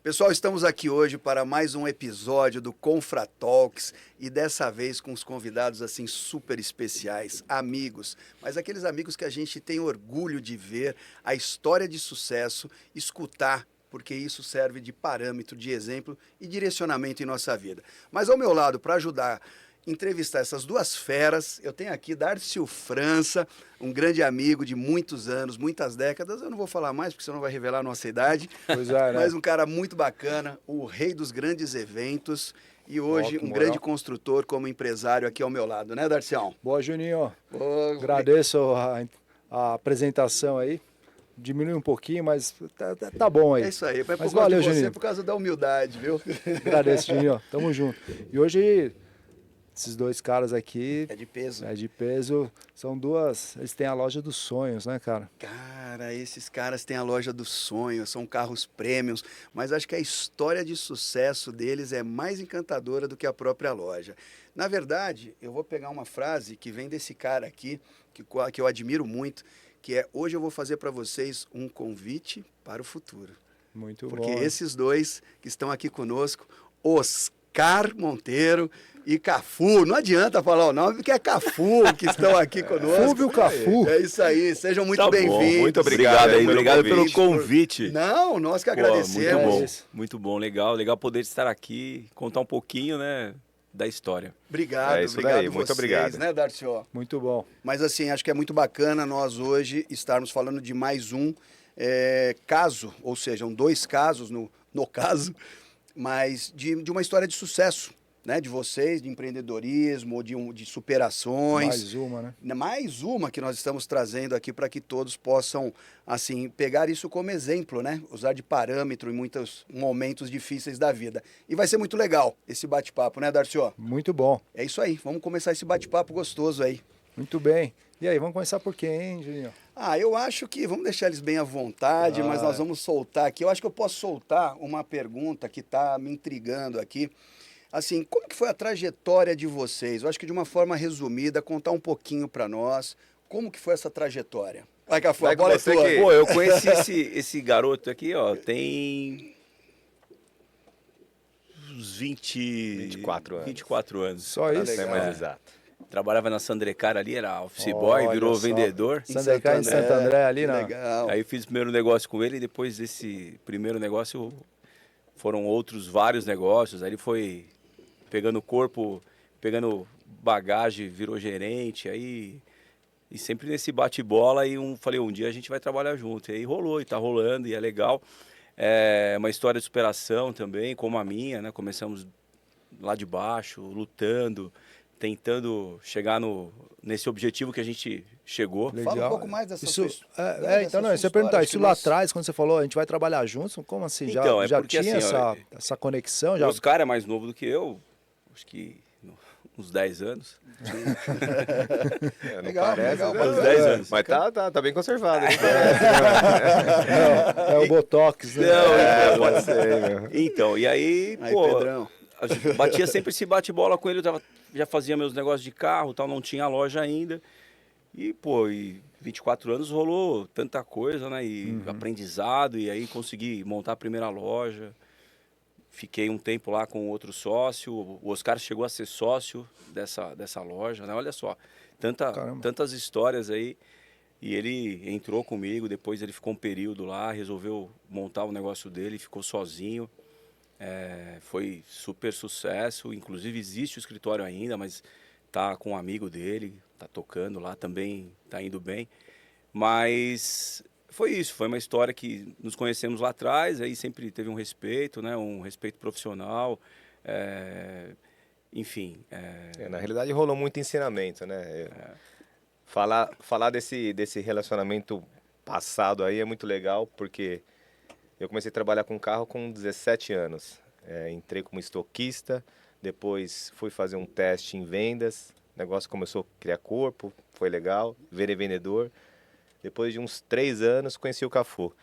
Pessoal, estamos aqui hoje para mais um episódio do Confratalks e dessa vez com os convidados assim super especiais, amigos, mas aqueles amigos que a gente tem orgulho de ver a história de sucesso, escutar, porque isso serve de parâmetro, de exemplo e direcionamento em nossa vida. Mas ao meu lado, para ajudar entrevistar essas duas feras, eu tenho aqui Darcio França, um grande amigo de muitos anos, muitas décadas, eu não vou falar mais porque senão vai revelar a nossa idade, Pois é, né? mas um cara muito bacana, o rei dos grandes eventos e hoje um grande construtor como empresário aqui ao meu lado, né, Darcião? Boa, Juninho. Ô, Agradeço a apresentação aí. Diminui um pouquinho, mas tá bom aí. É isso aí, mas valeu, de você Juninho. por causa da humildade, viu? Agradeço, Juninho. Tamo junto. E hoje, esses dois caras aqui... É de peso. É de peso. São duas... Eles têm a loja dos sonhos, né, cara? Cara, esses caras têm a loja dos sonhos, são carros premiums, mas acho que a história de sucesso deles é mais encantadora do que a própria loja. Na verdade, eu vou pegar uma frase que vem desse cara aqui, que eu admiro muito, que é: hoje eu vou fazer para vocês um convite para o futuro. Muito Porque bom. esses dois que estão aqui conosco, Oscar Monteiro e Cafu, não adianta falar o nome, porque é Cafu que estão aqui conosco. Fúvio Cafu. É isso aí, sejam muito Tá bem-vindos. bom, muito obrigado aí, obrigado pelo convite. convite. Não, nós que Pô, agradecemos. muito bom, legal poder estar aqui, contar um pouquinho, né, da história. Obrigado, É isso obrigado daí, vocês, muito obrigado. né, Darcio? Muito bom. Mas assim, acho que é muito bacana nós hoje estarmos falando de mais um caso, ou seja, dois casos no caso, mas de uma história de sucesso, né, de vocês, de empreendedorismo, de superações. Mais uma, né? Mais uma que nós estamos trazendo aqui para que todos possam, assim, pegar isso como exemplo, né? Usar de parâmetro em muitos momentos difíceis da vida. E vai ser muito legal esse bate-papo, né, Darcio? Muito bom. É isso aí, vamos começar esse bate-papo gostoso aí. Muito bem. E aí, vamos começar por quem, hein, Juninho? Eu acho que vamos deixar eles bem à vontade, mas nós vamos soltar aqui. Eu acho que eu posso soltar uma pergunta que está me intrigando aqui. Assim, como que foi a trajetória de vocês? Eu acho que de uma forma resumida, contar um pouquinho para nós como que foi essa trajetória. Vai, Cafu, a bola é tua. Pô, eu conheci esse garoto aqui, ó, tem uns 24 anos. 24 anos. Só isso? É mais exato. Trabalhava na Sandecar ali, era office boy, Olha virou só. vendedor. Sandecar em Santo André ali, né? Legal. Aí fiz o primeiro negócio com ele e depois desse primeiro negócio foram vários negócios. Aí ele foi pegando corpo, pegando bagagem, virou gerente, aí... E sempre nesse bate-bola, e falei, um dia a gente vai trabalhar junto. E aí rolou, e tá rolando, e é legal. É uma história de superação também, como a minha, né? Começamos lá de baixo, lutando, tentando chegar nesse objetivo que a gente chegou. Legal. Fala um pouco mais dessa Isso, sua então, não, sua você ia perguntar, história, isso acho lá que nós- atrás, quando você falou, a gente vai trabalhar juntos, como assim? Então, já porque tinha assim, ó, essa conexão? Já... O Oscar é mais novo do que eu, acho que uns 10 anos. Não Legal, parece, legal, né? Uns 10 anos. Mas tá bem conservado. Hein? É o Botox, né? Pode ser, meu. Então, e aí, Aí, pô, Pedrão. a gente batia sempre esse bate-bola com ele, já fazia meus negócios de carro, tal, não tinha loja ainda. E, pô, 24 anos rolou tanta coisa, né? E aprendizado, e aí consegui montar a primeira loja. Fiquei um tempo lá com outro sócio. O Oscar chegou a ser sócio dessa loja, né? Olha só, tantas histórias aí. E ele entrou comigo, depois ele ficou um período lá, resolveu montar o negócio dele, ficou sozinho. Foi super sucesso, inclusive existe o escritório ainda, mas tá com um amigo dele, tá tocando lá também, tá indo bem. Mas foi isso, foi uma história que nos conhecemos lá atrás, aí sempre teve um respeito, né, um respeito profissional, enfim. Na realidade rolou muito ensinamento, né? Falar desse relacionamento passado aí é muito legal, porque eu comecei a trabalhar com carro com 17 anos. Entrei como estoquista, depois fui fazer um teste em vendas, o negócio começou a criar corpo, foi legal, virei vendedor. Depois de uns 3 anos, conheci o Cafu.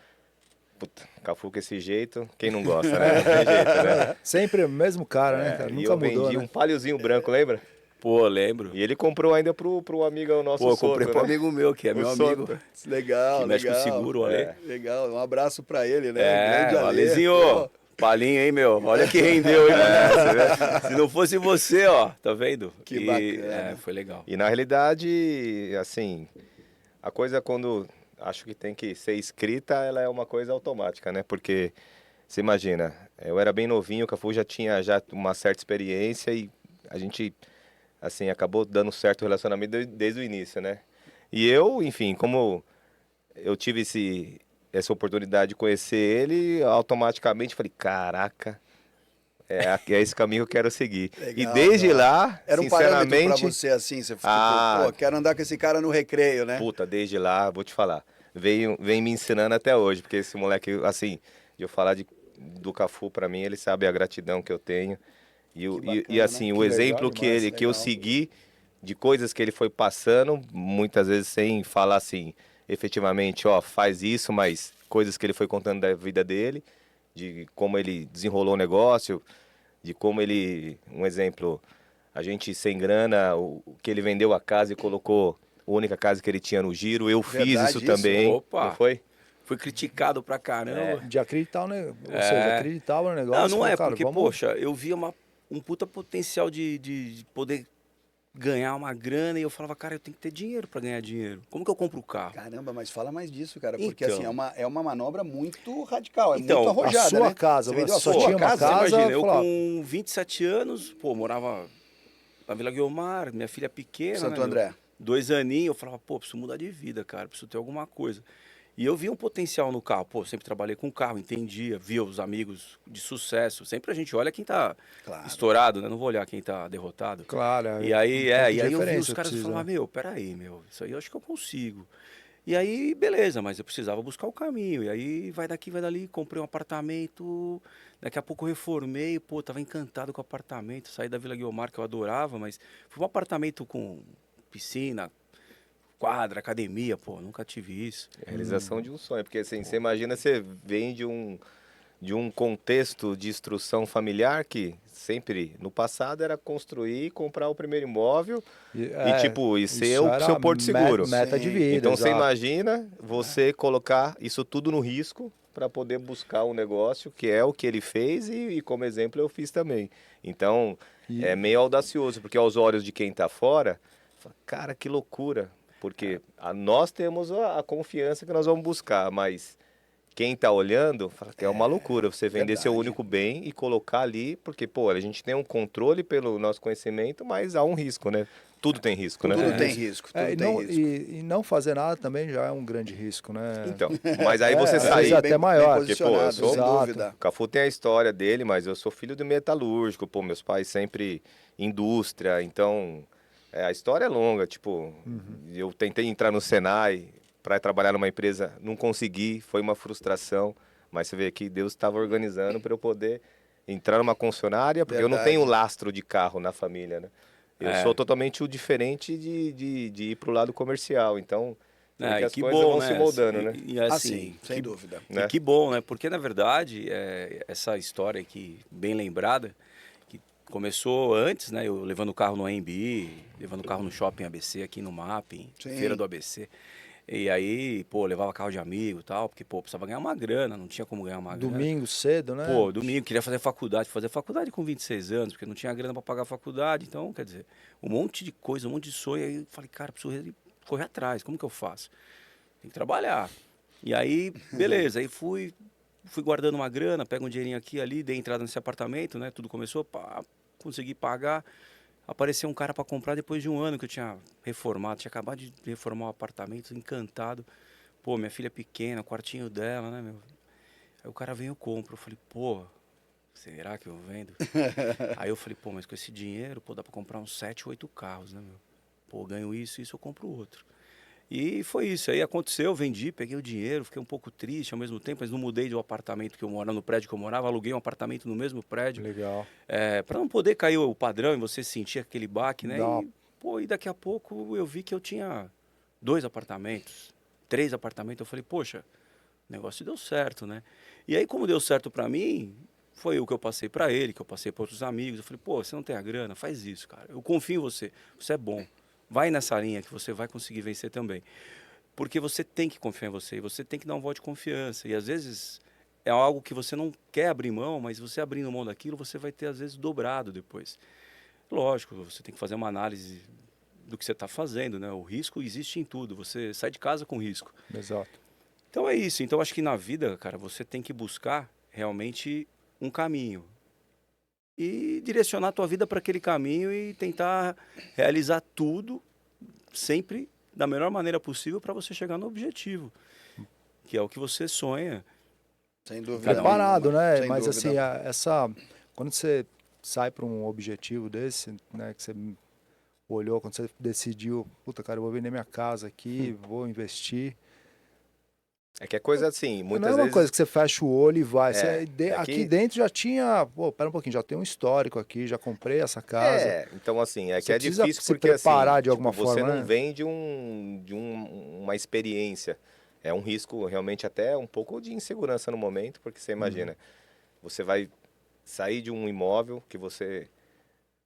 Puta, Cafu com esse jeito, quem não gosta, né? Não tem jeito, né? Sempre o mesmo cara, né, cara? E Nunca eu mudou, vendi né? um paliozinho branco, lembra? Pô, lembro. E ele comprou ainda pro amigo nosso Pô, eu sogro, comprei pro né? amigo meu, que é meu sogro. amigo, Legal, que mexe com legal. seguro, o Ale. Legal, um abraço para ele, né? Grande Ale. Alezinho, Pô, Palinho, hein, meu? Olha que rendeu, hein? Se não fosse você, ó, tá vendo? Que E, bacana. foi legal. E na realidade, assim, a coisa quando acho que tem que ser escrita, ela é uma coisa automática, né? Porque você imagina, eu era bem novinho, o Cafu já tinha uma certa experiência e a gente, assim, acabou dando certo o relacionamento desde o início, né? E eu, enfim, como eu tive essa oportunidade de conhecer ele, automaticamente falei, caraca, é esse caminho que eu quero seguir. E Legal, desde legal. lá, Era um parâmetro pra sinceramente, você, assim, você ficou, Ah. pô, quero andar com esse cara no recreio, né? puta, desde lá, vou te falar, vem me ensinando até hoje, porque esse moleque, assim, de eu falar do Cafu pra mim, ele sabe a gratidão que eu tenho. Que E bacana, assim, o Que legal exemplo demais, que eu legal. segui de coisas que ele foi passando, muitas vezes sem falar assim, efetivamente, ó, faz isso, mas coisas que ele foi contando da vida dele, de como ele desenrolou o negócio, de como ele, um exemplo, a gente sem grana, o que ele vendeu a casa e colocou a única casa que ele tinha no giro, eu fiz Verdade isso isso? também, não Opa! foi? Fui criticado pra caramba. De acreditar, né? Ou seja, acreditava no negócio. Não, não falou, é, cara, porque, vamos... poxa, eu via um puta potencial de poder ganhar uma grana e eu falava, cara, eu tenho que ter dinheiro pra ganhar dinheiro. Como que eu compro o carro? Caramba, mas fala mais disso, cara, porque assim, Então. é uma manobra muito radical, é Então, muito a arrojada, sua né? casa, Você vendeu a só sua tinha uma casa? Você casa, imagina, eu falar- com 27 anos, pô, morava na Vila Guiomar, minha filha pequena, Santo né, André. 2 aninhos, eu falava, pô, preciso mudar de vida, cara, preciso ter alguma coisa. E eu via um potencial no carro, pô, sempre trabalhei com carro, entendia, via os amigos de sucesso. Sempre a gente olha quem tá Claro. estourado, né? Não vou olhar quem tá derrotado. Claro, E aí, um ponto e de aí eu vi referência os caras e precisa, falava, né? meu, peraí, meu, isso aí eu acho que eu consigo. E aí, beleza, mas eu precisava buscar o caminho. E aí, vai daqui, vai dali, comprei um apartamento. Daqui a pouco eu reformei, pô, tava encantado com o apartamento. Saí da Vila Guiomar, que eu adorava, mas foi um apartamento com piscina, quadra, academia, pô, nunca tive isso. Realização de um sonho, porque assim, você imagina, você vem de um contexto de instrução familiar que sempre no passado era construir e comprar o primeiro imóvel e tipo, e ser isso o era seu porto seguro. meta de Sim. vida, Então você exato. imagina você colocar isso tudo no risco para poder buscar um negócio que é o que ele fez e como exemplo eu fiz também. Então E- é meio audacioso, porque aos olhos de quem está fora, fala, cara, que loucura. Porque nós temos a confiança que nós vamos buscar, mas quem está olhando fala que é uma loucura você vender seu verdade. único bem e colocar ali, porque, pô, a gente tem um controle pelo nosso conhecimento, mas há um risco, né? Tudo tem risco, né? Tudo tem risco, tudo e, tem não, risco. e não fazer nada também já é um grande risco, né? Então, mas aí você às vezes sair. até maior. Bem Porque, pô, eu posicionado, sou- sem Exato. dúvida. O Cafu tem a história dele, mas eu sou filho de metalúrgico, pô, meus pais sempre indústria, então a história é longa, tipo, eu tentei entrar no Senai para trabalhar numa empresa, não consegui, foi uma frustração, mas você vê que Deus estava organizando para eu poder entrar numa concessionária, porque eu não Verdade. tenho lastro de carro na família, né? Eu É. sou totalmente o diferente de ir pro lado comercial, então você vê que E as que coisas bom, vão né? se moldando, E, né? e Ah, assim, sim, sem dúvida. E Né? que bom, né? Porque na verdade, essa história aqui, bem lembrada, que começou antes, né? Eu levando o carro no AMB, levando o carro no shopping ABC aqui no Mapping, Sim. feira do ABC. E aí, pô, levava carro de amigo e tal, porque, pô, precisava ganhar uma grana, não tinha como ganhar uma grana. Domingo cedo, né? Pô, domingo, queria fazer faculdade com 26 anos, porque não tinha grana para pagar a faculdade, então, quer dizer, um monte de coisa, um monte de sonho, aí eu falei, cara, preciso correr atrás, como que eu faço? Tem que trabalhar. E aí, beleza, aí fui guardando uma grana, pego um dinheirinho aqui e ali, dei entrada nesse apartamento, né, tudo começou, pá, consegui pagar, apareceu um cara para comprar depois de um ano que eu tinha reformado, tinha acabado de reformar o apartamento, encantado, pô, minha filha pequena, quartinho dela, né, meu, aí o cara vem e eu compro, eu falei, pô, será que eu vendo? Aí eu falei, pô, mas com esse dinheiro, pô, dá pra comprar uns 7, 8 carros, né, meu? Pô, ganho isso, eu compro outro. E foi isso, aí aconteceu, vendi, peguei o dinheiro, fiquei um pouco triste ao mesmo tempo, mas não mudei do apartamento que eu morava, no prédio que eu morava, aluguei um apartamento no mesmo prédio, Legal. para não poder cair o padrão e você sentir aquele baque, né? Dá uma- E, pô, e daqui a pouco eu vi que eu tinha 2 apartamentos, 3 apartamentos, eu falei, poxa, o negócio deu certo, né? E aí, como deu certo para mim, foi o que eu passei para ele, que eu passei para outros amigos. Eu falei, pô, você não tem a grana? Faz isso, cara. Eu confio em você. Você é bom. Vai nessa linha que você vai conseguir vencer também. Porque você tem que confiar em você. E você tem que dar um voto de confiança. E às vezes é algo que você não quer abrir mão, mas você abrindo mão daquilo, você vai ter, às vezes, dobrado depois. Lógico, você tem que fazer uma análise do que você está fazendo, né? O risco existe em tudo, você sai de casa com risco. Exato. Então é isso. Então acho que na vida, cara, você tem que buscar realmente um caminho e direcionar a tua vida para aquele caminho e tentar realizar tudo sempre da melhor maneira possível para você chegar no objetivo, que é o que você sonha. Sem dúvida. Preparado, nenhuma, né? sem Mas dúvida. assim, quando você sai para um objetivo desse, né, que você olhou, quando você decidiu, puta, cara, eu vou vender minha casa aqui, vou investir. É que é coisa assim, Não muitas é uma vezes... coisa que você fecha o olho e vai. É Aqui que- dentro já tinha, pô, pera um pouquinho, já tem um histórico aqui, já comprei essa casa. então assim, é que Você é precisa difícil se porque preparar assim, de alguma você forma, não né? vem uma experiência. É um risco realmente até um pouco de insegurança no momento, porque você imagina, você vai sair de um imóvel que você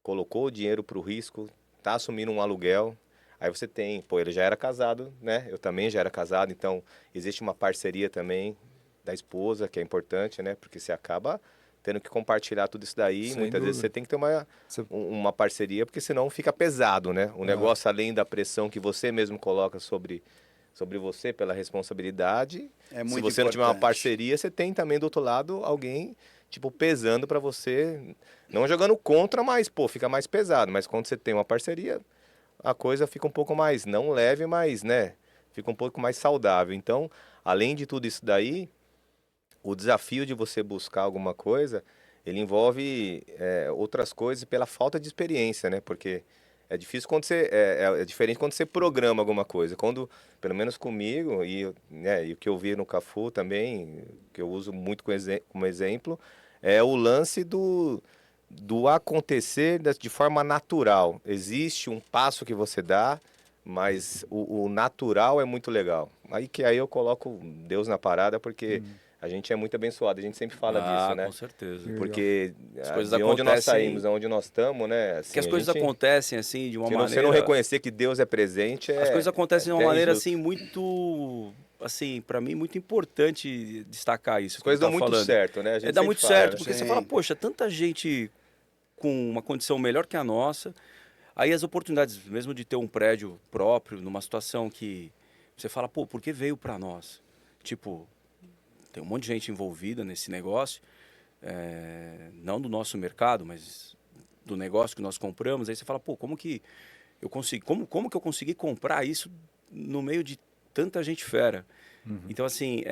colocou o dinheiro para o risco, tá assumindo um aluguel, aí você tem, pô, ele já era casado, né? Eu também já era casado, então existe uma parceria também da esposa, que é importante, né? Porque você acaba tendo que compartilhar tudo isso daí, Sem muitas vezes dúvida. você tem que ter uma, Você- uma parceria, porque senão fica pesado, né? O negócio, além da pressão que você mesmo coloca sobre você pela responsabilidade, É se muito você não tiver uma importante. parceria, você tem também do outro lado alguém, tipo, pesando pra você, não jogando contra, mas, pô, fica mais pesado. Mas quando você tem uma parceria, a coisa fica um pouco mais, não leve, mas, né, fica um pouco mais saudável. Então, além de tudo isso daí, o desafio de você buscar alguma coisa, ele envolve outras coisas pela falta de experiência, né? Porque é difícil quando você é diferente quando você programa alguma coisa. Quando, pelo menos comigo e o que eu vi no Cafu também, que eu uso muito como exemplo, é o lance do acontecer de forma natural. Existe um passo que você dá, mas o natural é muito legal. Aí eu coloco Deus na parada, porque a gente é muito abençoado, a gente sempre fala disso, Com né? certeza. Legal. Porque As coisas de onde nós acontecem, saímos, aonde nós estamos, né? Assim, que as a coisas gente, acontecem assim de uma se não, você não maneira, reconhecer que Deus é presente, as coisas é acontecem de uma até maneira injusto. assim muito, assim, para mim muito importante destacar isso As que ele coisas dão tá muito falando. certo, né? A gente Dá sempre muito fala, certo, né? porque você Sim. fala, poxa, tanta gente com uma condição melhor que a nossa, aí as oportunidades, mesmo de ter um prédio próprio, numa situação que você fala, pô, por que veio para nós? Tipo, tem um monte de gente envolvida nesse negócio, não do nosso mercado, mas do negócio que nós compramos. Aí você fala, pô, como que eu consegui, como que eu consegui comprar isso no meio de tanta gente fera? Então, assim,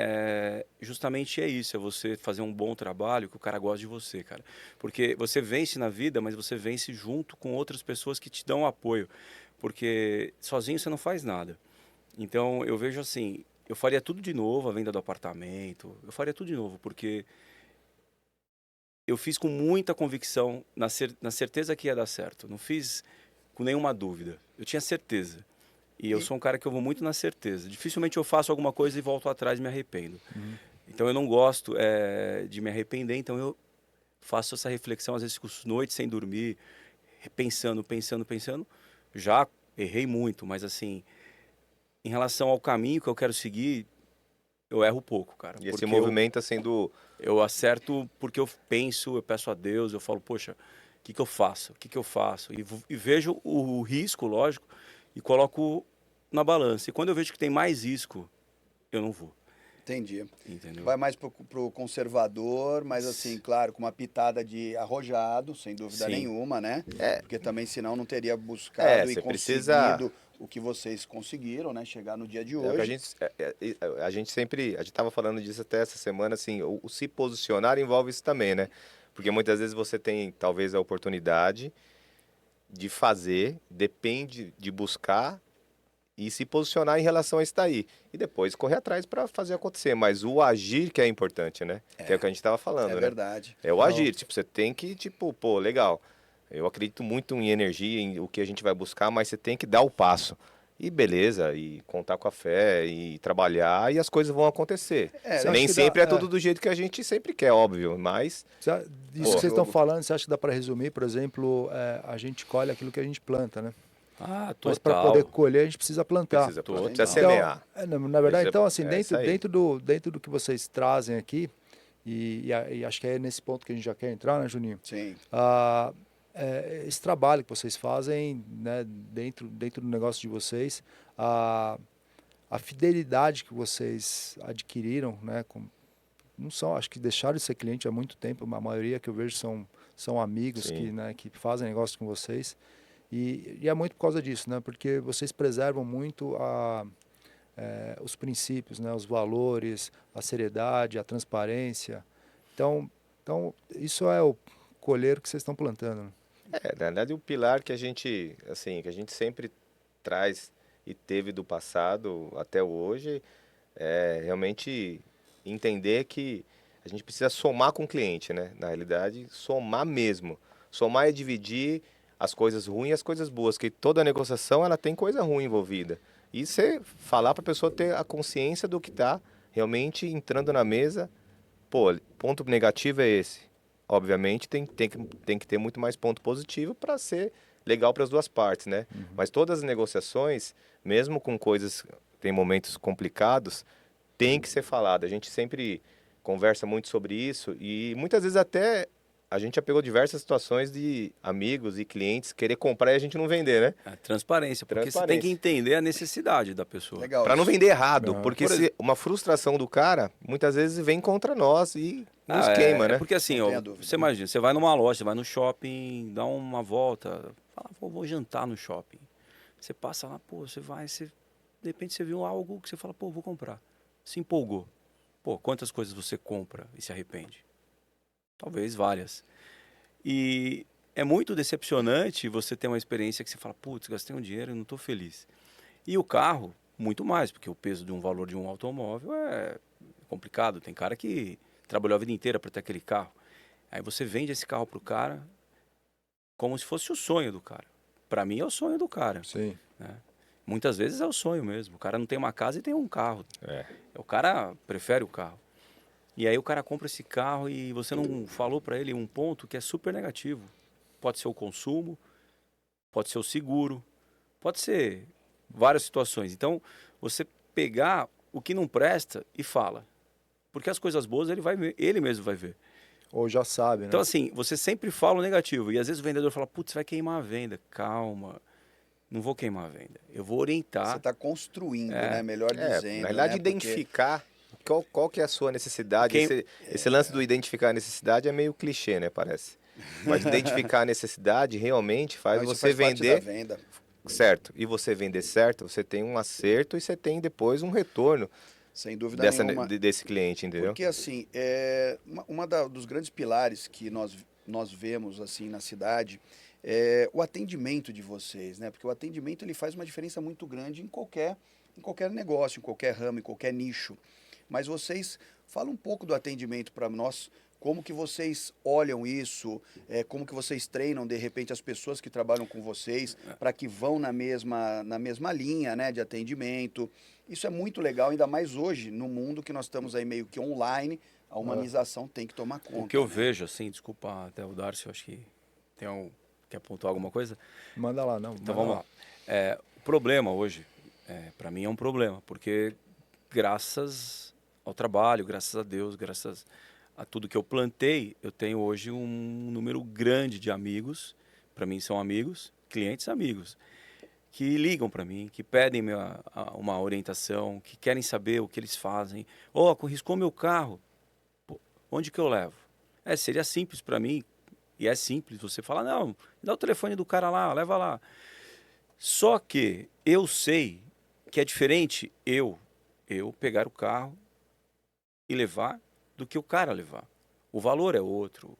justamente é isso, é você fazer um bom trabalho, que o cara gosta de você, cara. Porque você vence na vida, mas você vence junto com outras pessoas que te dão apoio. Porque sozinho você não faz nada. Então, eu vejo assim, eu faria tudo de novo, a venda do apartamento, eu faria tudo de novo, porque eu fiz com muita convicção, na certeza que ia dar certo. Não fiz com nenhuma dúvida. Eu tinha certeza. E eu E- sou um cara que eu vou muito na certeza. Dificilmente eu faço alguma coisa e volto atrás e me arrependo. Então eu não gosto de me arrepender, então eu faço essa reflexão, às vezes fico noites sem dormir, pensando. Já errei muito, mas assim, em relação ao caminho que eu quero seguir, eu erro pouco, cara. E esse Porque movimento sendo eu acerto porque eu penso, eu peço a Deus, eu falo, poxa, o que que eu faço? O que que eu faço? E vejo o risco, lógico, e coloco na balança. E quando eu vejo que tem mais risco, eu não vou, Entendi. entendeu? Vai mais pro conservador, mas assim, claro, com uma pitada de arrojado, sem dúvida Sim. nenhuma, né? Porque também senão não teria É, buscado e você conseguido o que vocês conseguiram, né? Chegar no dia de É o que hoje. a gente sempre, a gente tava falando disso até essa semana, assim, o se posicionar envolve isso também, né? Porque muitas vezes você tem, talvez, a oportunidade de fazer, depende de buscar e se posicionar em relação a isso daí. E depois correr atrás para fazer acontecer. Mas o agir que é importante, né? Que é o que a gente tava falando, É né? verdade. É o agir, tipo, você tem que, tipo, pô, legal. Eu acredito muito em energia, em o que a gente vai buscar, mas você tem que dar o passo. E beleza, e contar com a fé, e trabalhar, e as coisas vão acontecer. Você Nem acha que sempre dá- é tudo do jeito que a gente sempre quer, óbvio, mas Isso que vocês estão falando, você acha que dá para resumir? Por exemplo, a gente colhe aquilo que a gente planta, né? Ah, Mas para poder total. colher, a gente precisa plantar. precisa, Total. precisa semear. Na verdade, Precisa- então, assim, é isso aí. dentro do que vocês trazem aqui, E acho que é nesse ponto que a gente já quer entrar, né, Juninho? Sim. Esse trabalho que vocês fazem, né, dentro do negócio de vocês, a fidelidade que vocês adquiriram, né, não são, acho que deixaram de ser cliente há muito tempo, a maioria que eu vejo são amigos que, né, que fazem negócio com vocês, e é muito por causa disso, né, porque vocês preservam muito os princípios, né, os valores, a seriedade, a transparência. Então isso é o colher que vocês estão plantando, né? Na verdade, o pilar que a gente, assim, que a gente sempre traz e teve do passado até hoje é realmente entender que a gente precisa somar com o cliente, né? Na realidade, somar mesmo. Somar é dividir as coisas ruins e as coisas boas, que toda negociação ela tem coisa ruim envolvida. E você falar para a pessoa ter a consciência do que está realmente entrando na mesa. Pô, ponto negativo é esse. Obviamente tem que ter muito mais ponto positivo para ser legal para as duas partes, né? Mas todas as negociações, mesmo com coisas, tem momentos complicados, tem que ser falado. A gente sempre conversa muito sobre isso e muitas vezes até a gente já pegou diversas situações de amigos e clientes querer comprar e a gente não vender, né? É, transparência, porque você tem que entender a necessidade da pessoa. Legal. Para não isso. vender errado, Uhum. porque se uma frustração do cara, muitas vezes vem contra nós e nos Ah, queima, né? Porque assim, Não ó, tenha dúvida. você imagina, você vai numa loja, você vai no shopping, dá uma volta, fala, vou jantar no shopping. Você passa lá, pô, você vai, de repente você viu algo que você fala, pô, vou comprar. Se empolgou. Pô, quantas coisas você compra e se arrepende? Talvez várias. E é muito decepcionante você ter uma experiência que você fala, putz, gastei um dinheiro e não estou feliz. E o carro, muito mais, porque o peso de um valor de um automóvel é complicado. Tem cara que trabalhou a vida inteira para ter aquele carro. Aí você vende esse carro pro cara como se fosse o sonho do cara. Para mim é o sonho do cara. Sim. Né? Muitas vezes é o sonho mesmo. O cara não tem uma casa e tem um carro. É. O cara prefere o carro. E aí o cara compra esse carro e você não falou para ele um ponto que é super negativo. Pode ser o consumo, pode ser o seguro, pode ser várias situações. Então, você pegar o que não presta e fala. Porque as coisas boas ele vai ver, ele mesmo vai ver. Ou já sabe, né? Então, assim, você sempre fala o negativo. E às vezes o vendedor fala, putz, vai queimar a venda. Calma, não vou queimar a venda. Eu vou orientar. Você está construindo, né? Melhor dizendo. Na verdade, né? Porque- identificar qual que é a sua necessidade. Quem- Esse lance do identificar a necessidade é meio clichê, né? Parece. Mas identificar a necessidade realmente faz Não, isso você faz parte vender da venda. certo. E você vender certo, você tem um acerto e você tem depois um retorno Sem dúvida nenhuma. desse cliente, entendeu? Porque, assim, dos grandes pilares que nós vemos, assim, na cidade é o atendimento de vocês, né? Porque o atendimento, ele faz uma diferença muito grande em qualquer negócio, em qualquer ramo, em qualquer nicho. Mas vocês falam um pouco do atendimento para nós, como que vocês olham isso, como que vocês treinam, de repente, as pessoas que trabalham com vocês para que vão na mesma linha, né, de atendimento. Isso é muito legal, ainda mais hoje, no mundo que nós estamos aí meio que online, a humanização tem que tomar conta. O que eu né? vejo, assim, desculpa até o Darcy, eu acho que quer pontuar alguma coisa. Manda lá, não. Então manda vamos lá. O problema hoje, para mim é um problema, porque graças ao trabalho, graças a Deus, graças a tudo que eu plantei, eu tenho hoje um número grande de amigos, para mim são amigos, clientes amigos, que ligam para mim, que pedem uma orientação, que querem saber o que eles fazem. Riscou meu carro, pô, onde que eu levo? Seria simples para mim, e é simples, você fala, não, dá o telefone do cara lá, leva lá. Só que eu sei que é diferente eu pegar o carro e levar do que o cara levar. O valor é outro.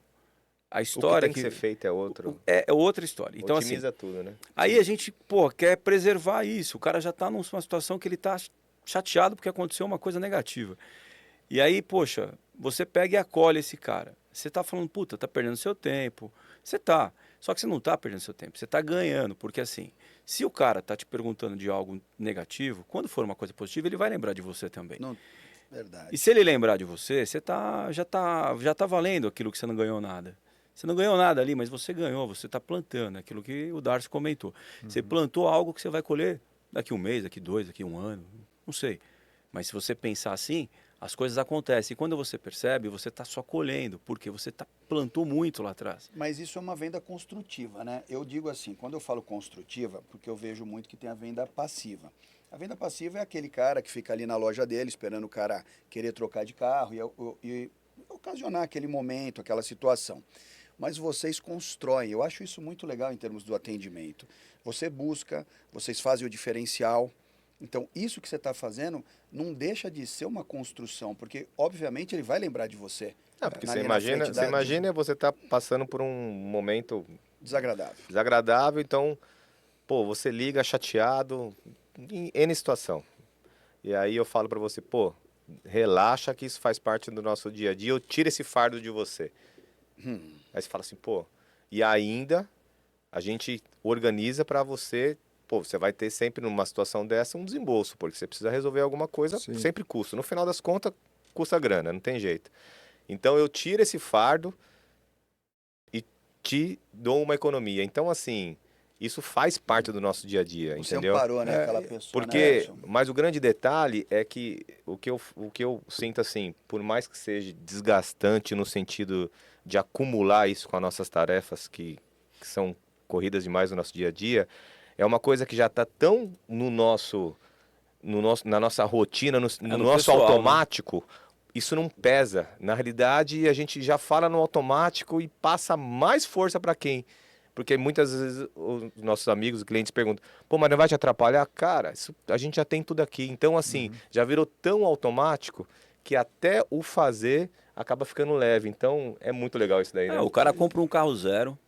A história o que tem que ser feito é outro. É outra história. Então, Otimiza assim, tudo, né? aí a gente, quer preservar isso. O cara já está numa situação que ele está chateado porque aconteceu uma coisa negativa. E aí, poxa, você pega e acolhe esse cara. Você está falando, puta, tá perdendo seu tempo. Você tá. Só que você não está perdendo seu tempo. Você está ganhando. Porque assim, se o cara está te perguntando de algo negativo, quando for uma coisa positiva, ele vai lembrar de você também. Não, verdade. E se ele lembrar de você, já tá valendo aquilo que você não ganhou nada. Você não ganhou nada ali, mas você ganhou, você está plantando, aquilo que o Darcy comentou. Você plantou algo que você vai colher daqui um mês, daqui 2, daqui um ano, não sei. Mas se você pensar assim, as coisas acontecem. E quando você percebe, você está só colhendo, porque você plantou muito lá atrás. Mas isso é uma venda construtiva, né? Eu digo assim, quando eu falo construtiva, porque eu vejo muito que tem a venda passiva. A venda passiva é aquele cara que fica ali na loja dele esperando o cara querer trocar de carro e ocasionar aquele momento, aquela situação. Mas vocês constroem, eu acho isso muito legal em termos do atendimento. Você busca, vocês fazem o diferencial. Então, isso que você está fazendo não deixa de ser uma construção, porque, obviamente, ele vai lembrar de você. Não, porque ali você na frente imagina você tá passando por um momento desagradável. desagradável, então, pô, você liga chateado, em N situação. E aí eu falo pra você, pô, relaxa que isso faz parte do nosso dia a dia, eu tiro esse fardo de você. Aí você fala assim, pô, e ainda a gente organiza pra você, pô, você vai ter sempre numa situação dessa um desembolso, porque você precisa resolver alguma coisa, Sim. sempre custa. No final das contas, custa grana, não tem jeito. Então eu tiro esse fardo e te dou uma economia. Então, assim, isso faz parte do nosso dia a dia, Você entendeu? amparou, né, aquela pessoa, né, Porque, Edson? mas o grande detalhe é que o que eu sinto assim, por mais que seja desgastante no sentido de acumular isso com as nossas tarefas que são corridas demais no nosso dia a dia, é uma coisa que já está tão na nossa rotina, no no nosso pessoal, né? automático, isso não pesa. Na realidade, a gente já fala no automático e passa mais força para quem? Porque muitas vezes os nossos amigos, os clientes perguntam, pô, mas não vai te atrapalhar? Cara, isso, a gente já tem tudo aqui. Então, assim, já virou tão automático que até o fazer acaba ficando leve. Então, é muito legal isso daí, né? O cara compra um carro zero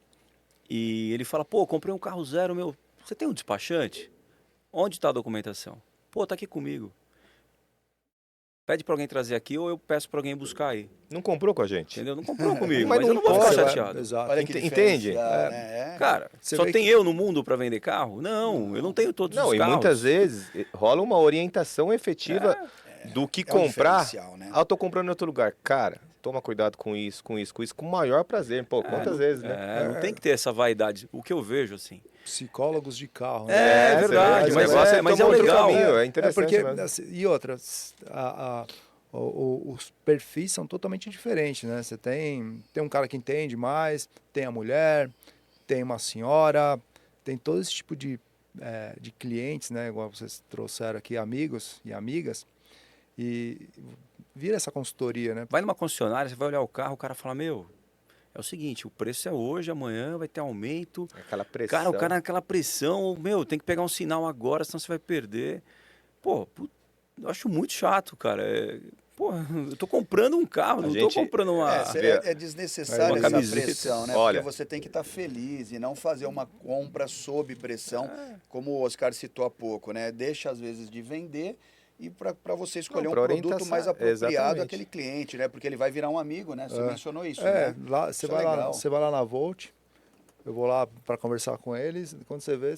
e ele fala, pô, comprei um carro zero, meu, você tem um despachante? Onde está a documentação? Pô, tá aqui comigo. Pede para alguém trazer aqui ou eu peço para alguém buscar aí. Não comprou com a gente? Entendeu? Não comprou comigo, Mas mas eu não não vou ficar pode, chateado. Exato. Olha que Entende? diferencial, né? Cara, Você só vê tem que- eu no mundo para vender carro? Não, eu não tenho todos Não, os e carros. muitas vezes rola uma orientação efetiva do que é um comprar. diferencial, né? Ah, eu tô comprando em outro lugar. Cara, toma cuidado com isso, com isso, com isso, com o maior prazer. Pô, quantas vezes, né? Não tem que ter essa vaidade. O que eu vejo, assim. Psicólogos de carro, né? É, você verdade, vê, mas o negócio é- mas toma é outro legal. caminho, é É interessante porque, mesmo. assim, e outras, os perfis são totalmente diferentes, né? Você tem um cara que entende mais, tem a mulher, tem uma senhora, tem todo esse tipo de clientes, né? Igual vocês trouxeram aqui, amigos e amigas, e vira essa consultoria, né? Vai numa concessionária, você vai olhar o carro, o cara fala, meu, é o seguinte, o preço é hoje, amanhã vai ter aumento. Aquela pressão. Cara, o cara naquela pressão, meu, tem que pegar um sinal agora, senão você vai perder. Pô, eu acho muito chato, cara. Pô, eu tô comprando um carro, não tô gente- comprando uma... É desnecessária Uma essa camiseta. pressão, né? Olha. Porque você tem que estar feliz e não fazer uma compra sob pressão, como o Oscar citou há pouco, né? Deixa, às vezes, de vender e para você escolher Não, um pra produto orientação, mais apropriado exatamente. àquele cliente, né? Porque ele vai virar um amigo, né? Você mencionou isso, É, né? lá, você Isso é vai lá, legal. você vai lá na Volt, eu vou lá para conversar com eles, quando você vê,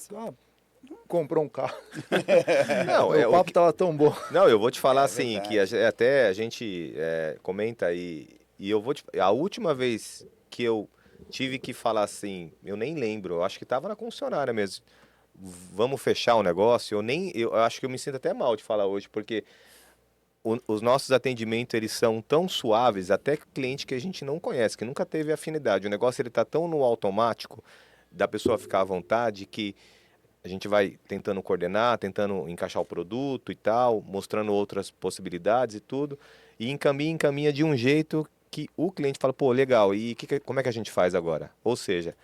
comprou um carro. Não, é O o papo que- tava tão bom. Não, eu vou te falar É assim, verdade. que até a gente comenta aí, e eu vou a última vez que eu tive que falar assim, eu nem lembro, eu acho que tava na concessionária mesmo. Vamos fechar o negócio, eu acho que eu me sinto até mal de falar hoje, porque os nossos atendimentos, eles são tão suaves, até cliente que a gente não conhece, que nunca teve afinidade. O negócio, ele tá tão no automático, da pessoa ficar à vontade, que a gente vai tentando coordenar, tentando encaixar o produto e tal, mostrando outras possibilidades e tudo, e encaminha de um jeito que o cliente fala, pô, legal, e como é que a gente faz agora? Ou seja,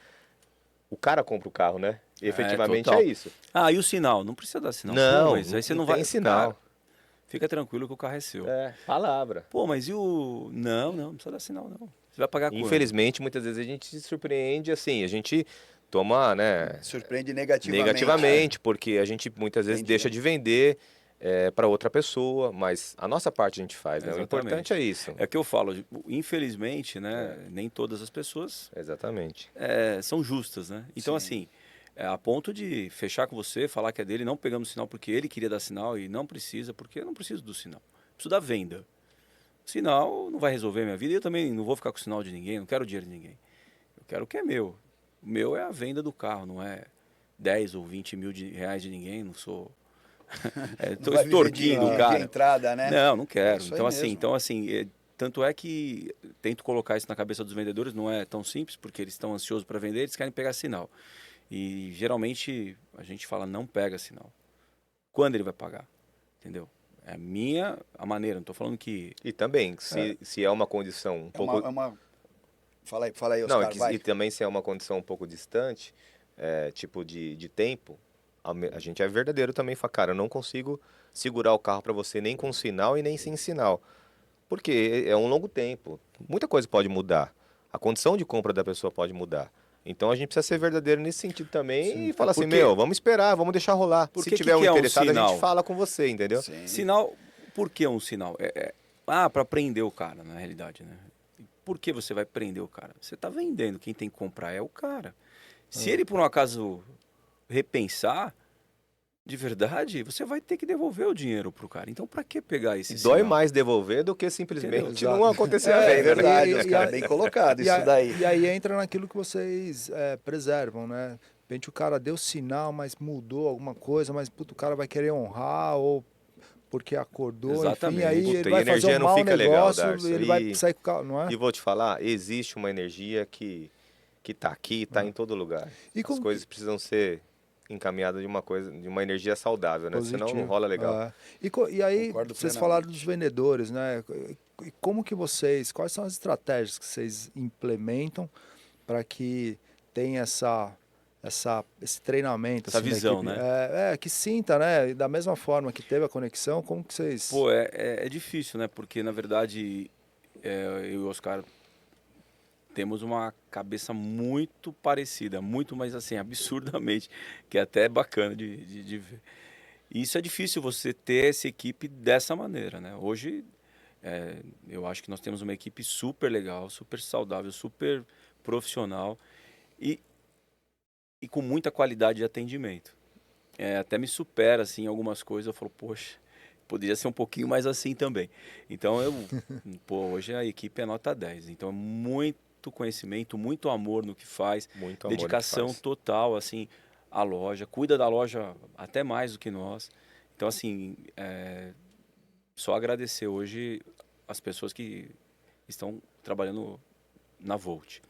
o cara compra o carro, né? E efetivamente total. é isso. Ah, e o sinal? Não precisa dar sinal. Não, Pô, mas aí você não não tem vai... sinal. Cara, fica tranquilo que o carro é seu. Palavra. Pô, mas e o... Não precisa dar sinal, não. Você vai pagar quanto? Infelizmente, muitas vezes a gente se surpreende, assim, a gente toma, né, Surpreende negativamente. negativamente, porque a gente muitas vezes Entendi. deixa de vender para outra pessoa, mas a nossa parte a gente faz, né? O Exatamente. importante é isso. É que eu falo, infelizmente, né, nem todas as pessoas Exatamente. são justas, né? Então, Sim. assim, a ponto de fechar com você, falar que é dele, não pegamos sinal porque ele queria dar sinal e não precisa, porque eu não preciso do sinal. Preciso da venda. O sinal não vai resolver a minha vida e eu também não vou ficar com o sinal de ninguém, não quero o dinheiro de ninguém. Eu quero o que é meu. O meu é a venda do carro, não é 10 ou 20 mil reais de ninguém, não sou Estou Vai viver extorquindo o de cara. entrada, né? Não quero. Isso aí Então mesmo. assim, tanto é que tento colocar isso na cabeça dos vendedores, não é tão simples, porque eles estão ansiosos para vender, eles querem pegar sinal. E geralmente a gente fala, não pega sinal. Quando ele vai pagar? Entendeu? É a maneira, não estou falando que... E também, se é uma condição um É pouco... uma, é uma... Fala aí, Não, Oscar, vai. e também se é uma condição um pouco distante, tipo de tempo, a gente é verdadeiro também, fala, cara, eu não consigo segurar o carro para você nem com sinal e nem sem sinal. Porque é um longo tempo. Muita coisa pode mudar. A condição de compra da pessoa pode mudar. Então a gente precisa ser verdadeiro nesse sentido também e falar assim, Porque- vamos esperar, vamos deixar rolar. Por Se que tiver um que é um interessado, a sinal? gente fala com você, entendeu? Sim. Sinal, por que um sinal? Para prender o cara, na realidade, né? Por que você vai prender o cara? Você está vendendo, quem tem que comprar é o cara. Se ele, por um acaso, repensar, de verdade, você vai ter que devolver o dinheiro pro cara. Então, para que pegar esse E dói sinal? mais devolver do que simplesmente Entendeu? não acontecer a É venda. né? verdade, E- Oscar, e- bem colocado isso e, daí. e aí entra naquilo que vocês preservam, né? De repente o cara deu sinal, mas mudou alguma coisa, mas puto, o cara vai querer honrar ou porque acordou, Exatamente. enfim, aí Puta, ele e vai a fazer energia um não mau fica legal, negócio, Darcy. ele vai sair com o carro, não é? E vou te falar, existe uma energia que tá aqui, tá em todo lugar. E As como coisas precisam ser encaminhadas de uma energia saudável, né? Senão não rola legal. É. E aí, Concordo vocês plenamente. falaram dos vendedores, né? E como que quais são as estratégias que vocês implementam para que tenha esse treinamento, Essa assim, da visão, equipe? né? Que sinta, né? E da mesma forma que teve a conexão, como que vocês... Pô, é difícil, né? Porque, na verdade, eu e o Oscar temos uma cabeça muito parecida, muito mais assim, absurdamente, que é até bacana de ver. E isso é difícil você ter essa equipe dessa maneira, né? Hoje, eu acho que nós temos uma equipe super legal, super saudável, super profissional e, e com muita qualidade de atendimento. Até me supera, assim, algumas coisas, eu falo, poxa, poderia ser um pouquinho mais assim também. Então, hoje a equipe é nota 10, então é muito conhecimento, muito amor no que faz, Muito amor no que dedicação faz. total, assim, à loja, cuida da loja até mais do que nós. Então, assim, só agradecer hoje as pessoas que estão trabalhando na Volt.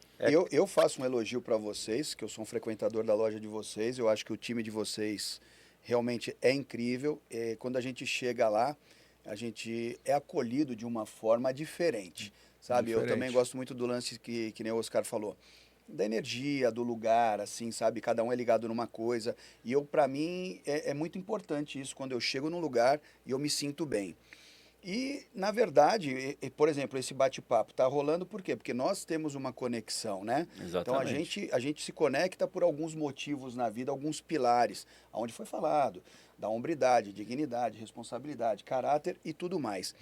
Eu faço um elogio para vocês, que eu sou um frequentador da loja de vocês. Eu acho que o time de vocês realmente é incrível. Quando a gente chega lá, a gente é acolhido de uma forma diferente, sabe? Eu também Diferente. gosto muito do lance que nem o Oscar falou, da energia, do lugar, assim, sabe? Cada um é ligado numa coisa. E para mim, é muito importante isso quando eu chego num lugar e eu me sinto bem. E, na verdade, por exemplo, esse bate-papo está rolando por quê? Porque nós temos uma conexão, né? Então Exatamente. a gente se conecta por alguns motivos na vida, alguns pilares, onde foi falado, da hombridade, dignidade, responsabilidade, caráter e tudo mais.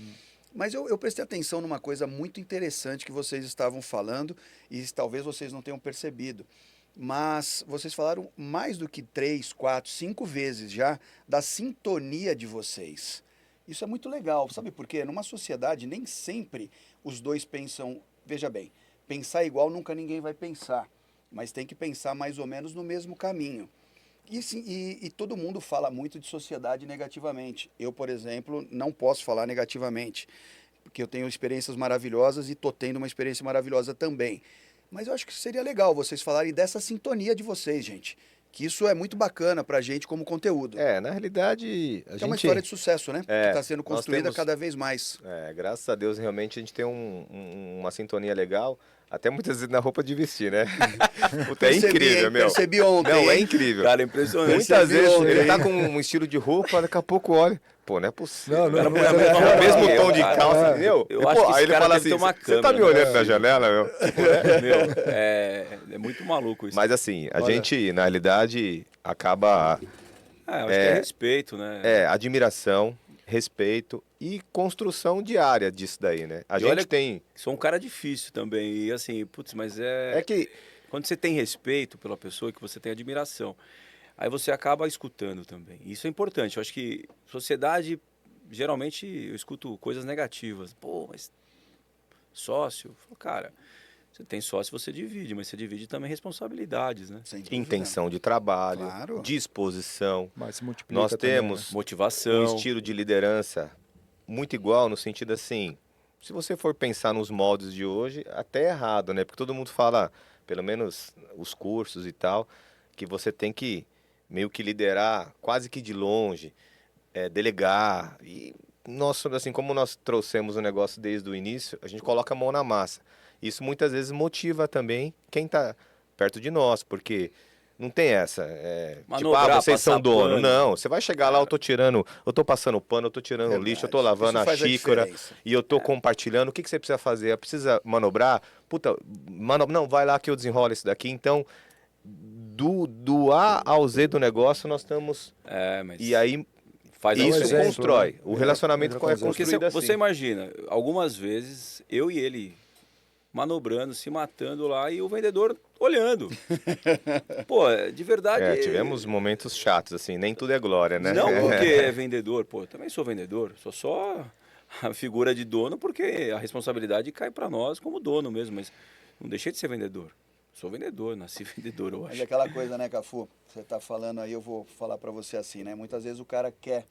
Mas eu prestei atenção numa coisa muito interessante que vocês estavam falando e talvez vocês não tenham percebido. Mas vocês falaram mais do que 3, 4, 5 vezes já da sintonia de vocês. Isso é muito legal, sabe por quê? Numa sociedade nem sempre os dois pensam, veja bem, pensar igual nunca ninguém vai pensar, mas tem que pensar mais ou menos no mesmo caminho. E todo mundo fala muito de sociedade negativamente. Eu, por exemplo, não posso falar negativamente, porque eu tenho experiências maravilhosas e estou tendo uma experiência maravilhosa também. Mas eu acho que seria legal vocês falarem dessa sintonia de vocês, gente. Que isso é muito bacana pra gente como conteúdo. Na realidade, a Que é uma gente... história de sucesso, né? Que está sendo nós construída temos- cada vez mais. Graças a Deus, realmente, a gente tem uma sintonia legal, até muitas vezes na roupa de vestir, né? Puta, é Percebi, incrível, hein? meu. Percebi ontem, Não, é hein? incrível. Cara, impressionante. Muitas percebi vezes ontem, ele tá hein? com um estilo de roupa, daqui a pouco olha. Pô, não é possível. Não, Cara, mas põe a é- mesma O mesmo roupa, tom de cara. calça, Eu acho que esse aí ele cara fala deve assim, ter uma você tá me câmera, olhando né? na janela, meu? Meu, é muito maluco isso. Mas assim, a Olha. gente, na realidade, acaba... Eu acho que é respeito, né? admiração, respeito e construção diária disso daí, né? A E gente olha- tem... Sou um cara difícil também. E assim, putz, mas É que... quando você tem respeito pela pessoa, que você tem admiração, aí você acaba escutando também. Isso é importante. Eu acho que sociedade, geralmente, eu escuto coisas negativas. Pô, mas sócio? Eu falo, cara, Você tem sócio, você divide, mas você divide também responsabilidades, né? Sem dúvida. Intenção de trabalho, Claro. disposição. Mas se multiplica Nós também, né? temos um Motivação. estilo de liderança muito igual, no sentido assim, se você for pensar nos moldes de hoje, até é errado, né? Porque todo mundo fala, pelo menos os cursos e tal, que você tem que meio que liderar quase que de longe, delegar. E nós, assim, como nós trouxemos o negócio desde o início, a gente coloca a mão na massa. Isso muitas vezes motiva também quem está perto de nós, porque não tem essa. Tipo, Manobrar, vocês são passar dono. pano. Não, você vai chegar lá, eu tô passando pano, eu tô tirando o lixo, eu tô Verdade. lavando Isso a faz a xícara diferença. e eu tô compartilhando. O que que você precisa fazer? Precisa manobrar? Puta, não, vai lá que eu desenrolo isso daqui. Então, do A ao Z do negócio, nós estamos. Mas E aí, faz a isso exemplo, diferença. constrói. né? O relacionamento Entra com é exemplo. Porque construído você assim. imagina, algumas vezes eu e ele manobrando, se matando lá e o vendedor olhando. Pô, de verdade. Tivemos momentos chatos, assim, nem tudo é glória, né? Não porque é vendedor, pô, eu também sou vendedor, sou só a figura de dono porque a responsabilidade cai para nós como dono mesmo, mas não deixei de ser vendedor. Sou vendedor, nasci vendedor, eu Mas acho. é aquela coisa, né, Cafu? Você tá falando aí, eu vou falar para você assim, né? Muitas vezes o cara quer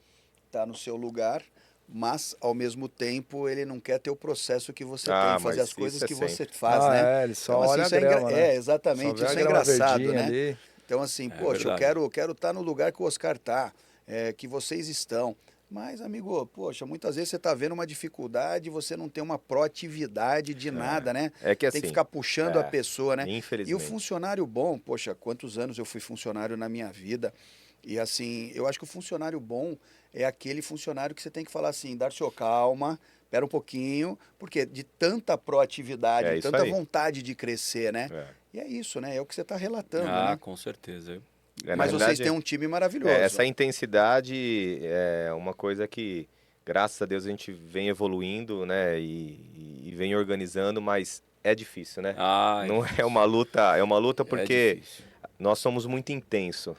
estar no seu lugar, mas ao mesmo tempo ele não quer ter o processo que você tem, fazer mas as coisas isso é que você sempre. faz, né? Ele só Então, assim, olha a isso é grama, né? Só exatamente, vê a isso é grama engraçado, verdinha né? ali. Então, assim, poxa, verdade. eu quero estar no lugar que o Oscar tá, que vocês estão. Mas, amigo, poxa, muitas vezes você tá vendo uma dificuldade, você não tem uma proatividade de nada, né? É que Tem que assim, ficar puxando a pessoa, né? E o infelizmente. funcionário bom, poxa, quantos anos eu fui funcionário na minha vida. E assim, eu acho que o funcionário bom é aquele funcionário que você tem que falar assim, Darcio, calma, espera um pouquinho, porque de tanta proatividade, É isso tanta aí. vontade de crescer, né? É. E é isso, né? É o que você está relatando, Ah, né? com certeza. Na Mas vocês realidade, têm um time maravilhoso. essa intensidade é uma coisa que, graças a Deus, a gente vem evoluindo, né? E vem organizando, mas é difícil, né? Não difícil. é uma luta É porque difícil. nós somos muito intenso.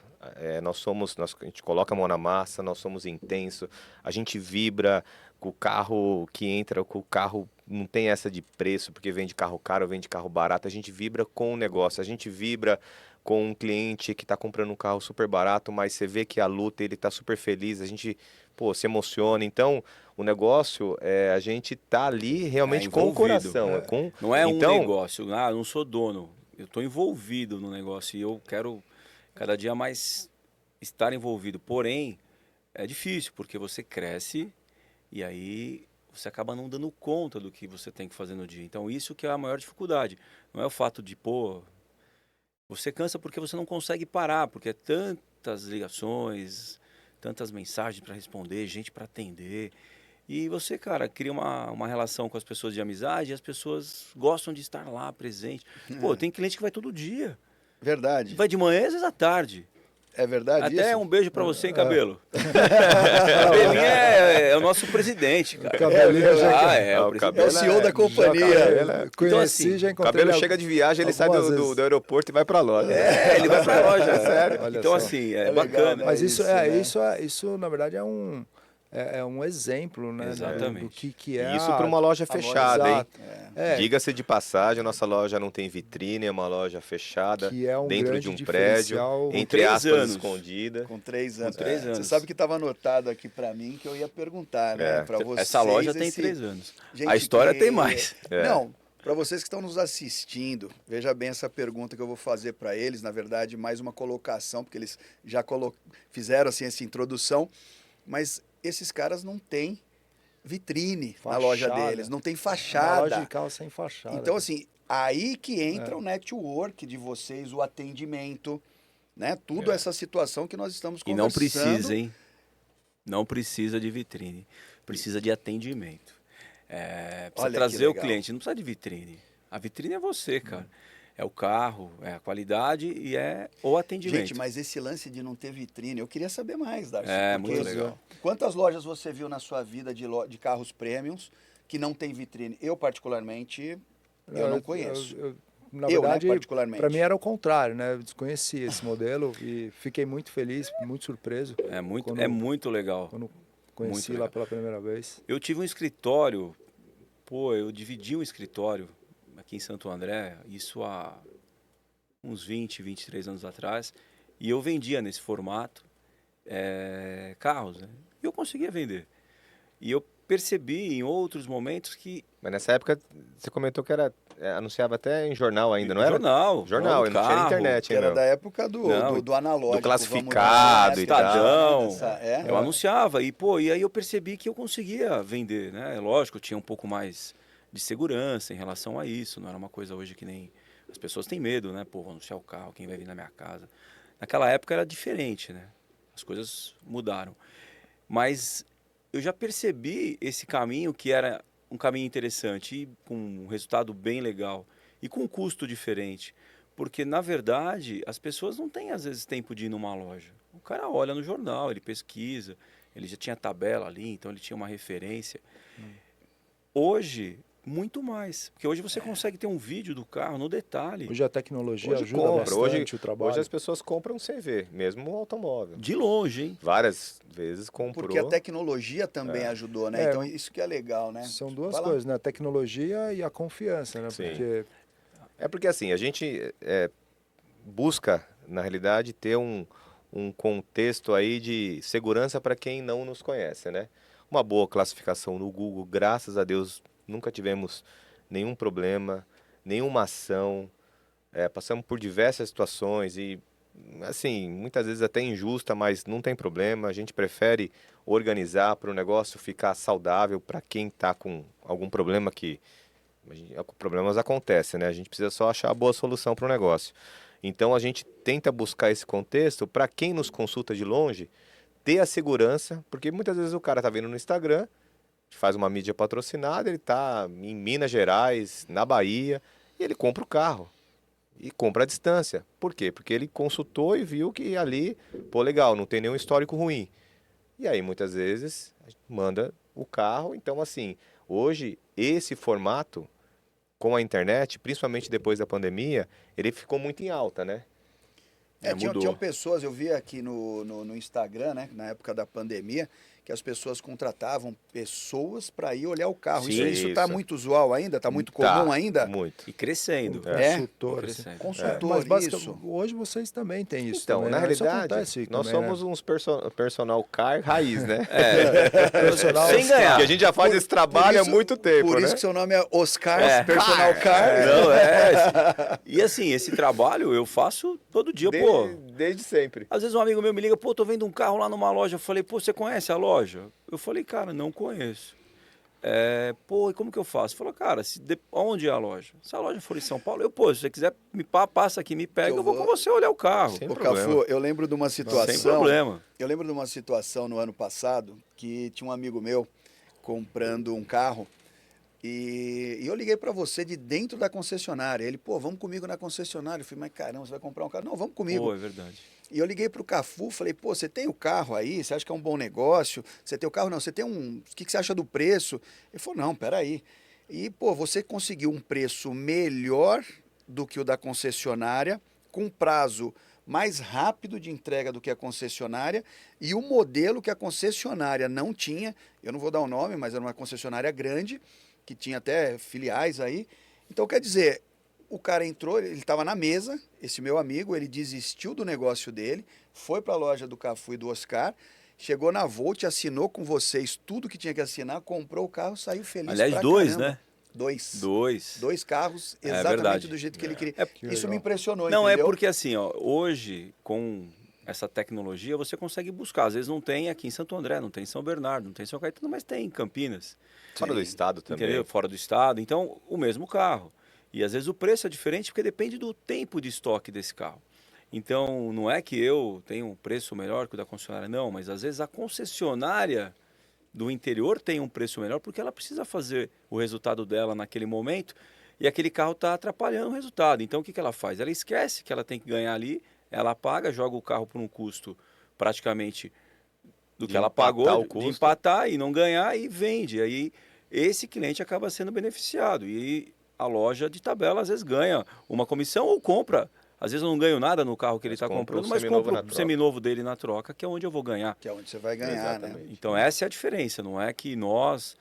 A gente coloca a mão na massa, nós somos intenso. A gente vibra com o carro que entra, com o carro não tem essa de preço, porque vem de carro caro, vem de carro barato. A gente vibra com o negócio, a gente vibra com um cliente que está comprando um carro super barato, mas você vê que a luta, ele está super feliz, a gente, pô, se emociona. Então, o negócio, a gente tá ali realmente com o envolvido. coração. Não é um Então, negócio, eu não sou dono. Eu estou envolvido no negócio e eu quero cada dia mais estar envolvido. Porém, é difícil, porque você cresce e aí você acaba não dando conta do que você tem que fazer no dia. Então, isso que é a maior dificuldade. Não é o fato de, pô, você cansa porque você não consegue parar, porque é tantas ligações, tantas mensagens para responder, gente para atender. E você, cara, cria uma relação com as pessoas de amizade e as pessoas gostam de estar lá presente. Pô, tem cliente que vai todo dia. Verdade. Vai de manhã às vezes à tarde. É verdade Até isso? um beijo pra você, hein, Cabelo? Cabelinho é o nosso presidente, cara. Cabelinho já É o o presidente. É o CEO da companhia. conheci, assim, já o encontrei cabelo ele chega de viagem, ele sai algumas do vezes. aeroporto e vai pra loja. Ele vai pra loja. Sério? Olha Então, só. assim, É é legal, bacana. né? Mas isso, isso, né? isso na verdade é um exemplo, né, Exatamente. do que é E isso para uma loja fechada, hein? Exato. É, Diga-se de passagem, a nossa loja não tem vitrine, é uma loja fechada, que é um dentro grande de um prédio, diferencial. entre 3 aspas, anos. escondida. Com 3 anos. Com 3 Você anos. sabe que estava anotado aqui para mim que eu ia perguntar, né? Para vocês. Essa loja tem esse- 3 anos. Gente A história que- tem mais. Não, para vocês que estão nos assistindo, veja bem essa pergunta que eu vou fazer para eles. Na verdade, mais uma colocação, porque eles já fizeram assim essa introdução. Mas esses caras não têm vitrine na loja Fachada. deles, não tem Uma fachada. loja de carro sem fachada. Então, assim, aí que entra o network de vocês, o atendimento, né? Tudo essa situação que nós estamos E não conversando. precisa, hein? Não precisa de vitrine. Precisa de atendimento. Precisa Olha que trazer o legal. cliente. Não precisa de vitrine. A vitrine é você, cara. É o carro, é a qualidade e é o atendimento. Gente, mas esse lance de não ter vitrine, eu queria saber mais, Darcy. É, porque muito legal. Quantas lojas você viu na sua vida de carros premiums que não tem vitrine? Eu, particularmente, eu não conheço. Na Eu, né, verdade, particularmente. para mim era o contrário, né? Eu desconhecia esse modelo e fiquei muito feliz, muito surpreso É muito, Quando- é muito legal. quando conheci Muito lá legal. pela primeira vez. Eu tive um escritório, eu dividi um escritório aqui em Santo André, isso há uns 20, 23 anos atrás, e eu vendia nesse formato carros, né? E eu conseguia vender. E eu percebi em outros momentos que... Mas nessa época, você comentou que anunciava até em jornal ainda, não era? Jornal. Jornal, no não tinha carro, internet Que era ainda. da época do Não, do analógico. do classificado e tal. Estadão. É? Eu anunciava e aí eu percebi que eu conseguia vender, né? Lógico, eu tinha um pouco mais de segurança em relação a isso, não era uma coisa hoje que nem as pessoas têm medo, né? Pô, vou anunciar o carro, quem vai vir na minha casa. Naquela época era diferente, né? As coisas mudaram. Mas eu já percebi esse caminho que era um caminho interessante e com um resultado bem legal e com um custo diferente. Porque, na verdade, as pessoas não têm, às vezes, tempo de ir numa loja. O cara olha no jornal, ele pesquisa, ele já tinha tabela ali, então ele tinha uma referência. Hoje, muito mais. Porque hoje você consegue ter um vídeo do carro no detalhe. Hoje a tecnologia Hoje ajuda compra, bastante o trabalho. hoje as pessoas compram sem ver, mesmo o automóvel. De longe, hein? Várias vezes comprou. Porque a tecnologia também ajudou, né? É, Então isso que é legal, né? São duas Vai lá. coisas, né? A tecnologia e a confiança, né? Sim. Porque É porque assim, a gente busca, na realidade, ter um contexto aí de segurança para quem não nos conhece, né? Uma boa classificação no Google, graças a Deus, nunca tivemos nenhum problema, nenhuma ação, passamos por diversas situações e, assim, muitas vezes até injusta, mas não tem problema, a gente prefere organizar para o negócio ficar saudável para quem está com algum problema que... Problemas acontecem, né? A gente precisa só achar a boa solução para o negócio. Então a gente tenta buscar esse contexto para quem nos consulta de longe ter a segurança, porque muitas vezes o cara tá vendo no Instagram, faz uma mídia patrocinada, ele tá em Minas Gerais, na Bahia, e ele compra o carro. E compra à distância. Por quê? Porque ele consultou e viu que ali, pô, legal, não tem nenhum histórico ruim. E aí muitas vezes manda o carro. Então assim, hoje esse formato com a internet, principalmente depois da pandemia, ele ficou muito em alta, né? Mudou. Tinham pessoas, eu vi aqui no Instagram, né, na época da pandemia, que as pessoas contratavam pessoas para ir olhar o carro. Sim, Isso está isso. muito usual ainda? Está muito comum ainda? Muito. E crescendo. consultor, E assim. crescendo. Consultor, Mas basicamente, isso. hoje vocês também têm isso Então, também, na né? Isso realidade, acontece nós também, somos né? uns personal car raiz, né? Personal Sem ganhar. Porque a gente já faz esse trabalho há muito tempo, Por né? isso que seu nome é Oscar É. Personal Car. Não, E assim, esse trabalho eu faço todo dia, pô. Desde sempre. Às vezes um amigo meu me liga, pô, tô vendo um carro lá numa loja. Eu falei, pô, você conhece a loja? Eu falei, cara, não conheço. Pô, e como que eu faço? Ele falou, cara, onde é a loja? Se a loja for em São Paulo, se você quiser, passa aqui, me pega, Que eu eu vou vou. com você olhar o carro. Sem Ô, problema. Cafu, eu lembro de uma situação. Sem problema. Eu lembro de uma situação no ano passado que tinha um amigo meu comprando um carro e eu liguei para você de dentro da concessionária. Ele, pô, vamos comigo na concessionária. Eu falei, mas caramba, você vai comprar um carro? Não, vamos comigo. Pô, é verdade. E eu liguei pro Cafu, falei, pô, você tem o carro aí? Você acha que é um bom negócio? Você tem o carro? Não, você tem um... O que você acha do preço? Ele falou, não, peraí. E, pô, você conseguiu um preço melhor do que o da concessionária, com prazo mais rápido de entrega do que a concessionária e o modelo que a concessionária não tinha. Eu não vou dar o nome, mas era uma concessionária grande, que tinha até filiais aí. Então, quer dizer... O cara entrou, ele estava na mesa, esse meu amigo, ele desistiu do negócio dele, foi para a loja do Cafu e do Oscar, chegou na Volt, assinou com vocês tudo que tinha que assinar, comprou o carro, saiu feliz. Aliás, pra dois, caramba. né? Dois. Dois carros, É exatamente verdade. do jeito que ele queria. Que Isso legal. me impressionou, Não, entendeu? é porque assim, ó, hoje, com essa tecnologia, você consegue buscar. Às vezes não tem aqui em Santo André, não tem em São Bernardo, não tem em São Caetano, mas tem em Campinas. Fora do estado também. Entendeu? Fora do estado. Então, o mesmo carro. E às vezes o preço é diferente porque depende do tempo de estoque desse carro. Então, não é que eu tenho um preço melhor que o da concessionária, não, mas às vezes a concessionária do interior tem um preço melhor porque ela precisa fazer o resultado dela naquele momento e aquele carro está atrapalhando o resultado. Então, o que ela faz? Ela esquece que ela tem que ganhar ali, ela paga, joga o carro por um custo praticamente do De que ela empatar pagou, o de custo. empatar e não ganhar e vende. Aí esse cliente acaba sendo beneficiado e a loja de tabela às vezes ganha uma comissão ou compra. Às vezes eu não ganho nada no carro que ele está compra comprando, o mas seminovo compro na o troca. seminovo dele na troca, que é onde eu vou ganhar. Que é onde você vai ganhar, né? Exatamente. Então essa é a diferença, não é que nós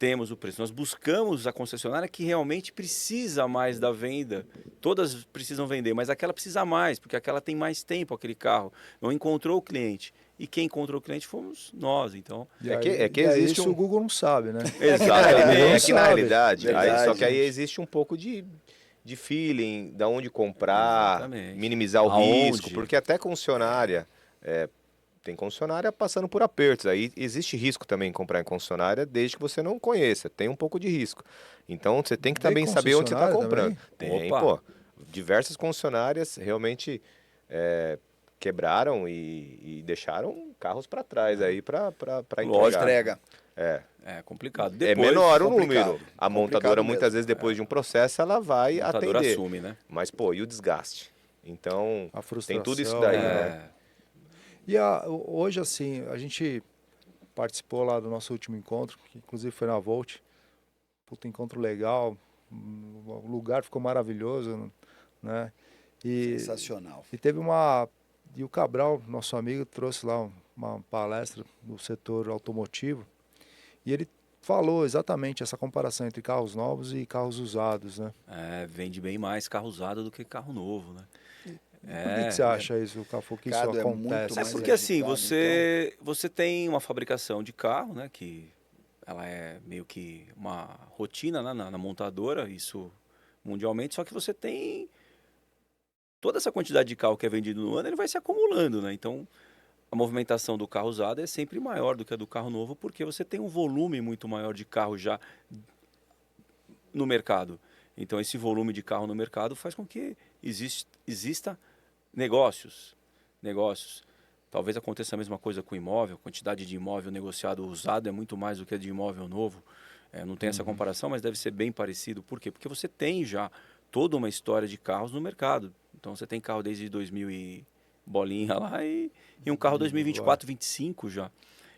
temos o preço. Nós buscamos a concessionária que realmente precisa mais da venda. Todas precisam vender, mas aquela precisa mais, porque aquela tem mais tempo, aquele carro. Não encontrou o cliente. E quem encontrou o cliente fomos nós, então... Que existe isso o Google não sabe, né? Exatamente. Que na sabe. realidade, Verdade, só que aí gente. existe um pouco de feeling, da onde comprar, Exatamente. minimizar o Aonde? risco, porque até concessionária, tem concessionária passando por apertos, aí existe risco também em comprar em concessionária, desde que você não conheça, tem um pouco de risco. Então você tem que Tem também saber onde você está concessionária comprando. Tem, Opa. pô, diversas concessionárias realmente quebraram e deixaram carros para trás aí para Lógico. Entrega. É complicado. É Depois, menor o complicado. número. A Complicado montadora, muitas mesmo. vezes, depois de um processo, ela vai a montadora atender. assume, né? Mas, pô, e o desgaste? Então, A tem tudo isso frustração, daí, né? né? E hoje, assim, a gente participou lá do nosso último encontro, que inclusive foi na Volt. Puta encontro legal, o lugar ficou maravilhoso, né? Sensacional. E e o Cabral, nosso amigo, trouxe lá uma palestra do setor automotivo e ele falou exatamente essa comparação entre carros novos e carros usados, né? Vende bem mais carro usado do que carro novo, né? Por que você acha isso, Cafu, que isso Mercado é muito acontece? mais É porque assim, agitado, você tem uma fabricação de carro, né? Que ela é meio que uma rotina, né, na montadora, isso mundialmente, só que você tem toda essa quantidade de carro que é vendido no ano, ele vai se acumulando, né? Então, a movimentação do carro usado é sempre maior do que a do carro novo, porque você tem um volume muito maior de carro já no mercado. Então, esse volume de carro no mercado faz com que exista negócios. Talvez aconteça a mesma coisa com imóvel, a quantidade de imóvel negociado usado é muito mais do que a de imóvel novo. Não tem essa comparação, mas deve ser bem parecido. Por quê? Porque você tem já toda uma história de carros no mercado. Então você tem carro desde 2000 e bolinha lá e um carro 2024, 25 já.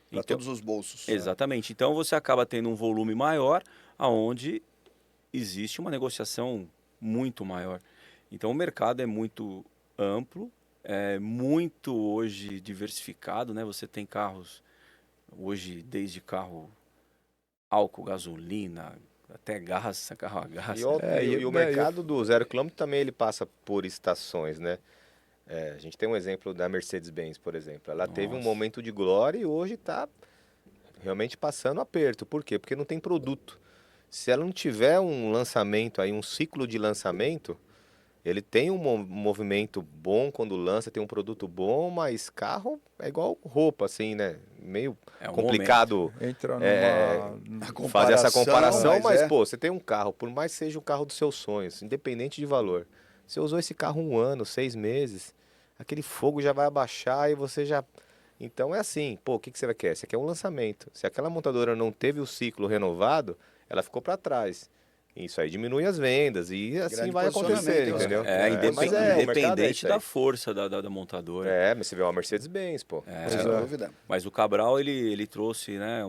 Para Então, todos os bolsos. exatamente. Então você acaba tendo um volume maior, aonde existe uma negociação muito maior. Então o mercado é muito amplo, é muito hoje diversificado, né? Você tem carros hoje desde carro álcool, gasolina, até gás, carro a gás. E o mercado do 0 km também ele passa por estações, né? A gente tem um exemplo da Mercedes-Benz, por exemplo. Ela teve um Nossa. momento de glória e hoje está realmente passando aperto. Por quê? Porque não tem produto. Se ela não tiver um lançamento aí, um ciclo de lançamento, ele tem um movimento bom quando lança, tem um produto bom, mas carro é igual roupa, assim, né? Meio um complicado Entra fazer essa comparação, mas é. pô, você tem um carro, por mais que seja o carro dos seus sonhos, independente de valor, você usou esse carro 1 ano, 6 meses, aquele fogo já vai abaixar e você já... Então é assim, pô, o que você quer? Você quer um lançamento. Se aquela montadora não teve o ciclo renovado, ela ficou para trás. Isso aí diminui as vendas e assim Grande vai acontecer, posicionamento, entendeu? Independente, Mas o mercado é independente isso da aí. força da montadora. Mas você vê uma Mercedes-Benz, pô. Sem dúvida. Mas o Cabral, ele trouxe, né,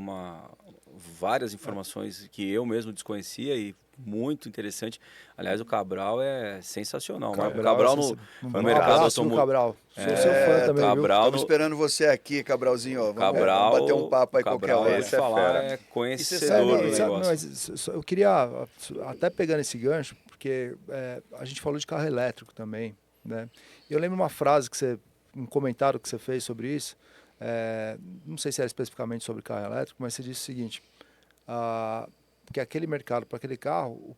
várias informações que eu mesmo desconhecia e muito interessante. Aliás, o Cabral é sensacional. O Cabral no mercado automotivo. Cabral. Sou seu fã também, viu? Cabral Estamos esperando você aqui, Cabralzinho. Ó. Cabral, Vamos bater um papo aí qualquer Cabral, hora. eu vou falar, é conhecedor do negócio. Mas eu queria, até pegando esse gancho, porque a gente falou de carro elétrico também, né? Eu lembro uma frase um comentário que você fez sobre isso, não sei se era especificamente sobre carro elétrico, mas você disse o seguinte, que aquele mercado para aquele carro,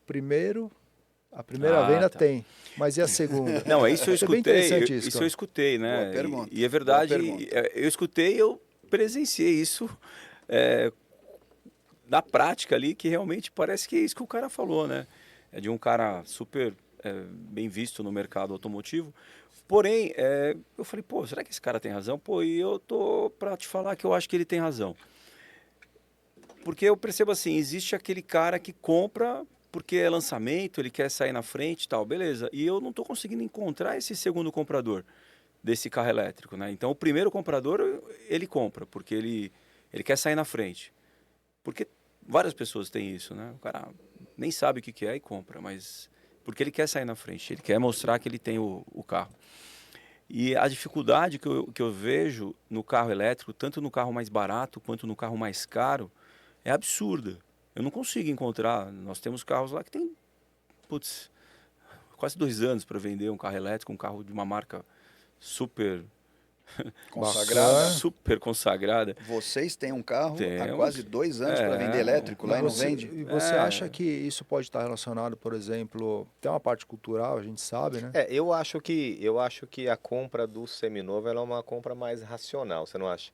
a primeira venda tem, mas e a segunda? Não, isso eu É bem escutei, interessante isso eu escutei, né? Boa pergunta. E é verdade, Boa pergunta. eu escutei, eu presenciei isso na prática ali, que realmente parece que é isso que o cara falou, né? É de um cara super bem visto no mercado automotivo. Porém, eu falei, pô, será que esse cara tem razão? Pô, e eu tô para te falar que eu acho que ele tem razão. Porque eu percebo assim, existe aquele cara que compra porque é lançamento, ele quer sair na frente e tal, beleza. E eu não estou conseguindo encontrar esse segundo comprador desse carro elétrico, né? Então, o primeiro comprador, ele compra, porque ele quer sair na frente. Porque várias pessoas têm isso, né? O cara nem sabe o que é e compra, mas porque ele quer sair na frente, ele quer mostrar que ele tem o carro. E a dificuldade que eu vejo no carro elétrico, tanto no carro mais barato quanto no carro mais caro, é absurda. eu não consigo encontrar. Nós temos carros lá que tem, putz, quase 2 anos para vender um carro elétrico, um carro de uma marca super, Consagrada. super consagrada. Vocês têm um carro há Temos. quase 2 anos para vender elétrico lá e não vende? E você acha que isso pode estar relacionado, por exemplo, tem uma parte cultural, a gente sabe, né? Eu acho que a compra do seminovo ela é uma compra mais racional, você não acha?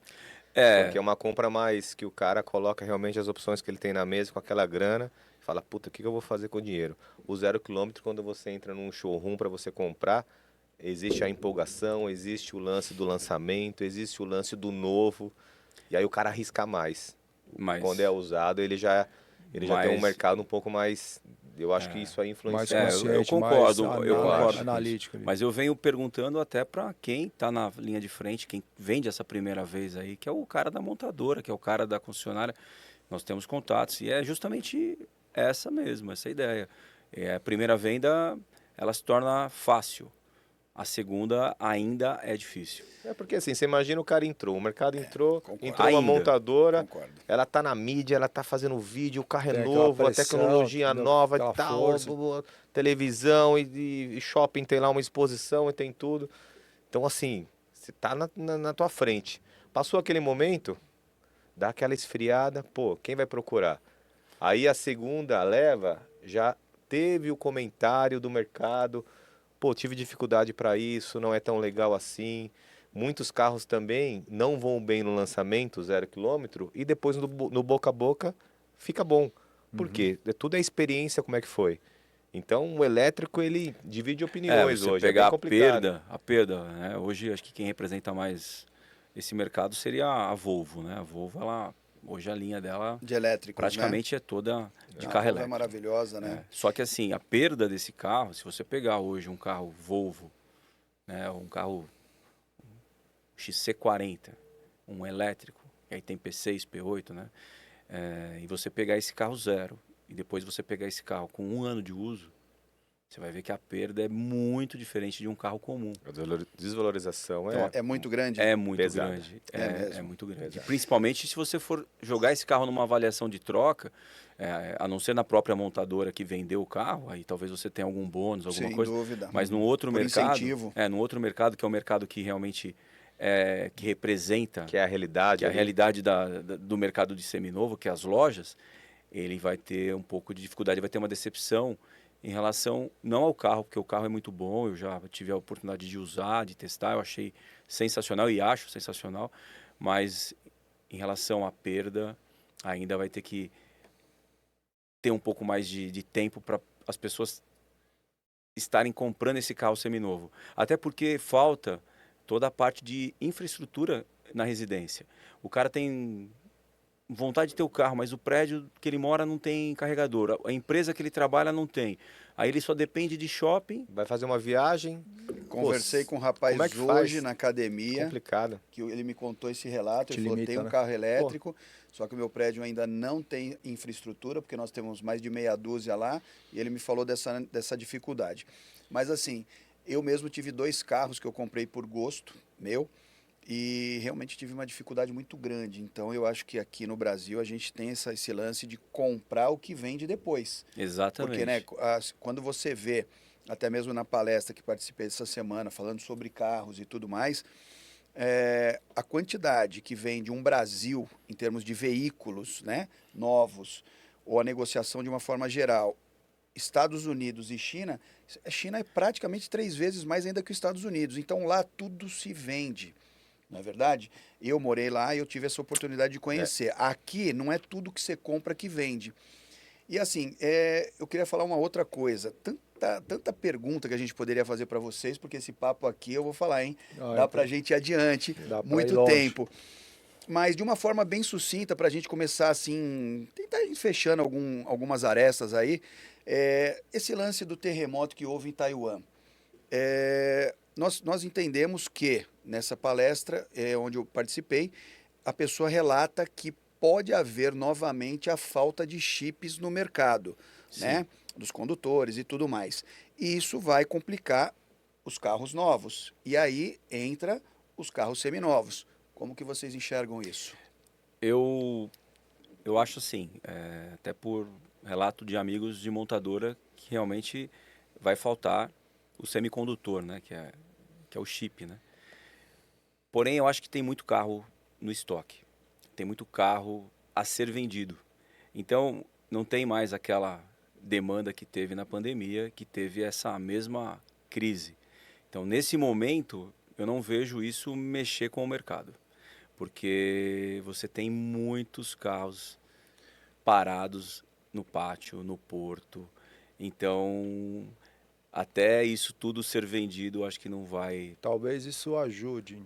Porque é uma compra mais que o cara coloca realmente as opções que ele tem na mesa com aquela grana e fala, puta, o que eu vou fazer com o dinheiro? O 0 quilômetro, quando você entra num showroom para você comprar, existe a empolgação, existe o lance do lançamento, existe o lance do novo, e aí o cara arrisca mais. Mas, Quando é usado, ele já tem um mercado um pouco mais. Eu acho que isso aí influencia. Mais eu consciente, concordo, mais eu concordo com isso. analítico ali. Mas eu venho perguntando até para quem está na linha de frente, quem vende essa primeira vez aí, que é o cara da montadora, que é o cara da concessionária. Nós temos contatos e é justamente essa mesmo, essa ideia. A primeira venda, ela se torna fácil. A segunda ainda é difícil. É porque assim, você imagina o cara entrou, o mercado entrou, concordo. entrou uma Ainda. Montadora, Concordo. ela tá na mídia, ela tá fazendo vídeo, o carro é Tem aquela novo, a pressão, tecnologia entendeu? nova Aquela e tal, força. televisão e shopping tem lá uma exposição e tem tudo. Então assim, você tá na tua frente. Passou aquele momento, dá aquela esfriada, pô, quem vai procurar? Aí a segunda leva já teve o comentário do mercado, pô, tive dificuldade para isso, não é tão legal assim. Muitos carros também não vão bem no lançamento, 0 quilômetro, e depois no boca a boca fica bom. Por quê? Tudo é experiência, como é que foi. Então o elétrico ele divide opiniões Você hoje, é pegar bem complicado. a perda, né? Hoje acho que quem representa mais esse mercado seria a Volvo, né? A Volvo, ela, hoje a linha dela De elétricos, praticamente é toda de né? carro A Volvo é elétrico. maravilhosa, né? Só que assim, a perda desse carro, se você pegar hoje um carro Volvo, né, um carro XC40, um elétrico, que aí tem P6, P8, né? E você pegar esse carro zero e depois você pegar esse carro com 1 ano de uso, você vai ver que a perda é muito diferente de um carro comum. A desvalorização Então, É muito grande. É muito pesada. grande. É mesmo. muito grande. Pesada. Principalmente se você for jogar esse carro numa avaliação de troca, a não ser na própria montadora que vendeu o carro, aí talvez você tenha algum bônus, alguma Sem coisa. dúvida. Mas no outro Por mercado, incentivo. no outro mercado que é o mercado que realmente que representa que é a realidade. que é a ali. realidade do mercado de seminovo, que é as lojas, ele vai ter um pouco de dificuldade, vai ter uma decepção em relação, não ao carro, porque o carro é muito bom, eu já tive a oportunidade de usar, de testar, eu achei sensacional e acho sensacional, mas em relação à perda, ainda vai ter que ter um pouco mais de tempo para as pessoas estarem comprando esse carro seminovo. Até porque falta toda a parte de infraestrutura na residência. O cara tem vontade de ter o carro, mas o prédio que ele mora não tem carregador. A empresa que ele trabalha não tem. Aí ele só depende de shopping. Vai fazer uma viagem. Conversei com um rapaz como é que hoje faz? na academia, Complicado. que ele me contou esse relato. Te Ele falou, limita, tem um né? carro elétrico, só que o meu prédio ainda não tem infraestrutura, porque nós temos mais de meia dúzia lá, e ele me falou dessa dificuldade. Mas assim, eu mesmo tive 2 carros que eu comprei por gosto, meu, e realmente tive uma dificuldade muito grande. Então eu acho que aqui no Brasil a gente tem esse lance de comprar o que vende depois. Exatamente. Porque, né, quando você vê, até mesmo na palestra que participei essa semana, falando sobre carros e tudo mais, a quantidade que vem de um Brasil, em termos de veículos, né, novos, ou a negociação de uma forma geral, Estados Unidos e China, a China é praticamente 3 vezes mais ainda que os Estados Unidos. Então lá tudo se vende. Não é verdade? Eu morei lá e eu tive essa oportunidade de conhecer. Aqui não é tudo que você compra que vende. E assim, eu queria falar uma outra coisa. Tanta pergunta que a gente poderia fazer para vocês, porque esse papo aqui eu vou falar, hein? Dá para a gente ir adiante Dá pra ir muito longe. tempo. Mas de uma forma bem sucinta, para a gente começar assim, tentar ir fechando algumas arestas aí, esse lance do terremoto que houve em Taiwan. Nós entendemos que, nessa palestra onde eu participei, a pessoa relata que pode haver novamente a falta de chips no mercado, né? Dos condutores e tudo mais. E isso vai complicar os carros novos. E aí entra os carros seminovos. Como que vocês enxergam isso? Eu eu acho assim, até por relato de amigos de montadora, que realmente vai faltar o semicondutor, né? Que é o chip, né? Porém, eu acho que tem muito carro no estoque. Tem muito carro a ser vendido. Então, não tem mais aquela demanda que teve na pandemia, que teve essa mesma crise. Então, nesse momento, eu não vejo isso mexer com o mercado, porque você tem muitos carros parados no pátio, no porto. Então, até isso tudo ser vendido, acho que não vai. Talvez isso ajude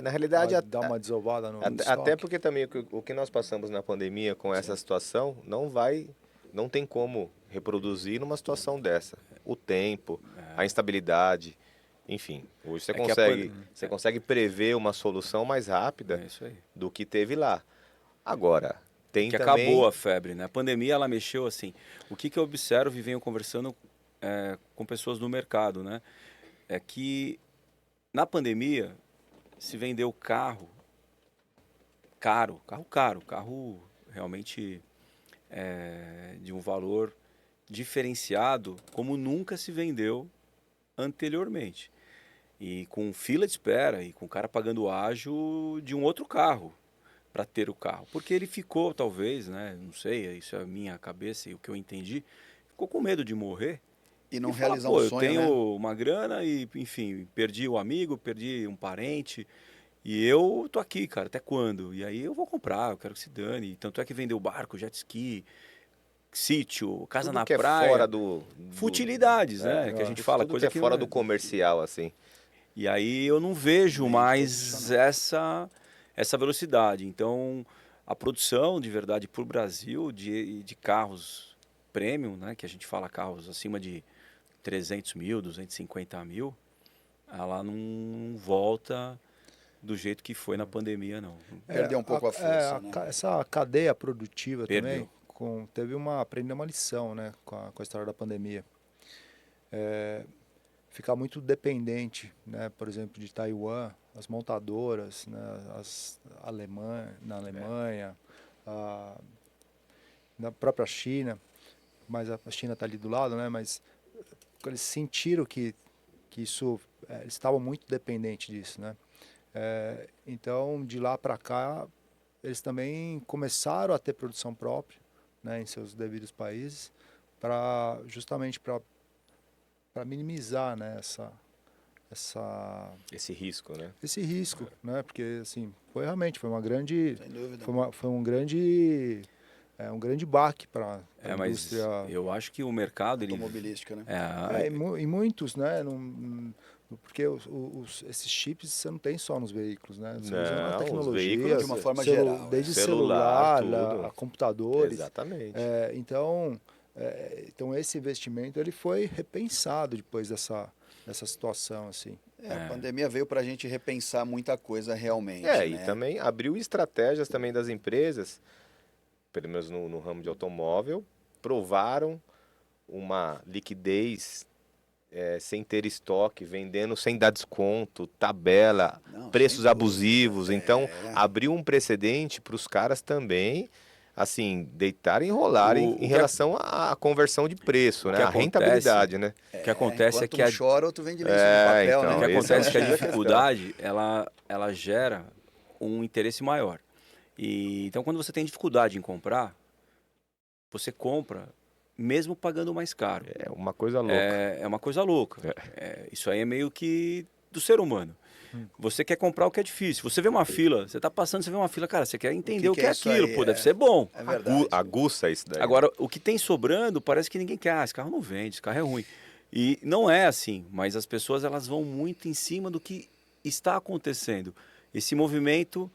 Na realidade, a dar uma desovada no até estoque. porque também o que nós passamos na pandemia com essa situação não tem como reproduzir numa situação dessa. O tempo, a instabilidade, enfim. Hoje você É que você consegue prever uma solução mais rápida É isso aí. do que teve lá. Agora, tem Que também... acabou a febre, né? A pandemia, ela mexeu assim. O que eu observo e venho conversando com pessoas do mercado, né? É que na pandemia se vendeu carro caro, carro realmente de um valor diferenciado, como nunca se vendeu anteriormente. E com fila de espera e com o cara pagando ágio de um outro carro para ter o carro. Porque ele ficou, talvez, né? Não sei, isso é a minha cabeça e o que eu entendi, ficou com medo de morrer. E não E fala, realizar pô, um eu sonho, tenho né? uma grana e, enfim, perdi o amigo, perdi um parente. E eu tô aqui, cara, até quando? E aí eu vou comprar, eu quero que se dane. Tanto é que vendeu barco, jet ski, sítio, casa Tudo na que é fora praia. Futilidades, né? Que a gente fala, tudo que coisa é que fora não do comercial, assim. E aí eu não vejo Bem mais posicionado. essa velocidade. Então, a produção de verdade para o Brasil de carros premium, né? Que a gente fala carros acima de 300 mil, 250 mil, ela não volta do jeito que foi na pandemia, não. Perdeu um pouco a força, né? Essa cadeia produtiva Perdeu. também aprendeu uma lição, né, com a história da pandemia. Ficar muito dependente, né, por exemplo, de Taiwan, as montadoras, né, na Alemanha, na própria China, mas a China está ali do lado, né, mas eles sentiram que isso, eles estavam muito dependentes disso, né. Então, de lá para cá, eles também começaram a ter produção própria, né, em seus devidos países, justamente para minimizar, né, Esse risco, né? esse risco, né, porque assim foi uma grande, Sem dúvida. foi um grande baque para a Mas indústria. eu acho que o mercado, ele... Automobilística, né? E muitos, né, porque esses chips você não tem só nos veículos, né? Você usa na Não, os tecnologia, veículos de uma forma geral, desde celular, celular, tudo. a computadores. Exatamente. Então esse investimento ele foi repensado depois dessa situação, assim. A pandemia veio para a gente repensar muita coisa realmente, E né? também abriu estratégias também das empresas, pelo menos no ramo de automóvel, provaram uma liquidez sem ter estoque, vendendo sem dar desconto, tabela, Não, preços sem abusivos. dúvida. Então, abriu um precedente para os caras também, assim, deitarem e enrolarem em relação à conversão de preço, né? que A rentabilidade, né? O que acontece é Enquanto que um chora, outro vende lenço no papel, então, o que né? esse é acontece é que a questão. dificuldade, ela gera um interesse maior. E, então, quando você tem dificuldade em comprar, você compra mesmo pagando mais caro. É uma coisa louca. É uma coisa louca. Isso aí é meio que do ser humano. Você quer comprar o que é difícil. Você vê uma fila, você está passando, você vê uma fila, cara, você quer entender o que é isso aquilo, aí? pô, deve ser bom. É verdade. Aguça isso daí. Agora, o que tem sobrando, parece que ninguém quer. Esse carro não vende, esse carro é ruim. E não é assim, mas as pessoas elas vão muito em cima do que está acontecendo. Esse movimento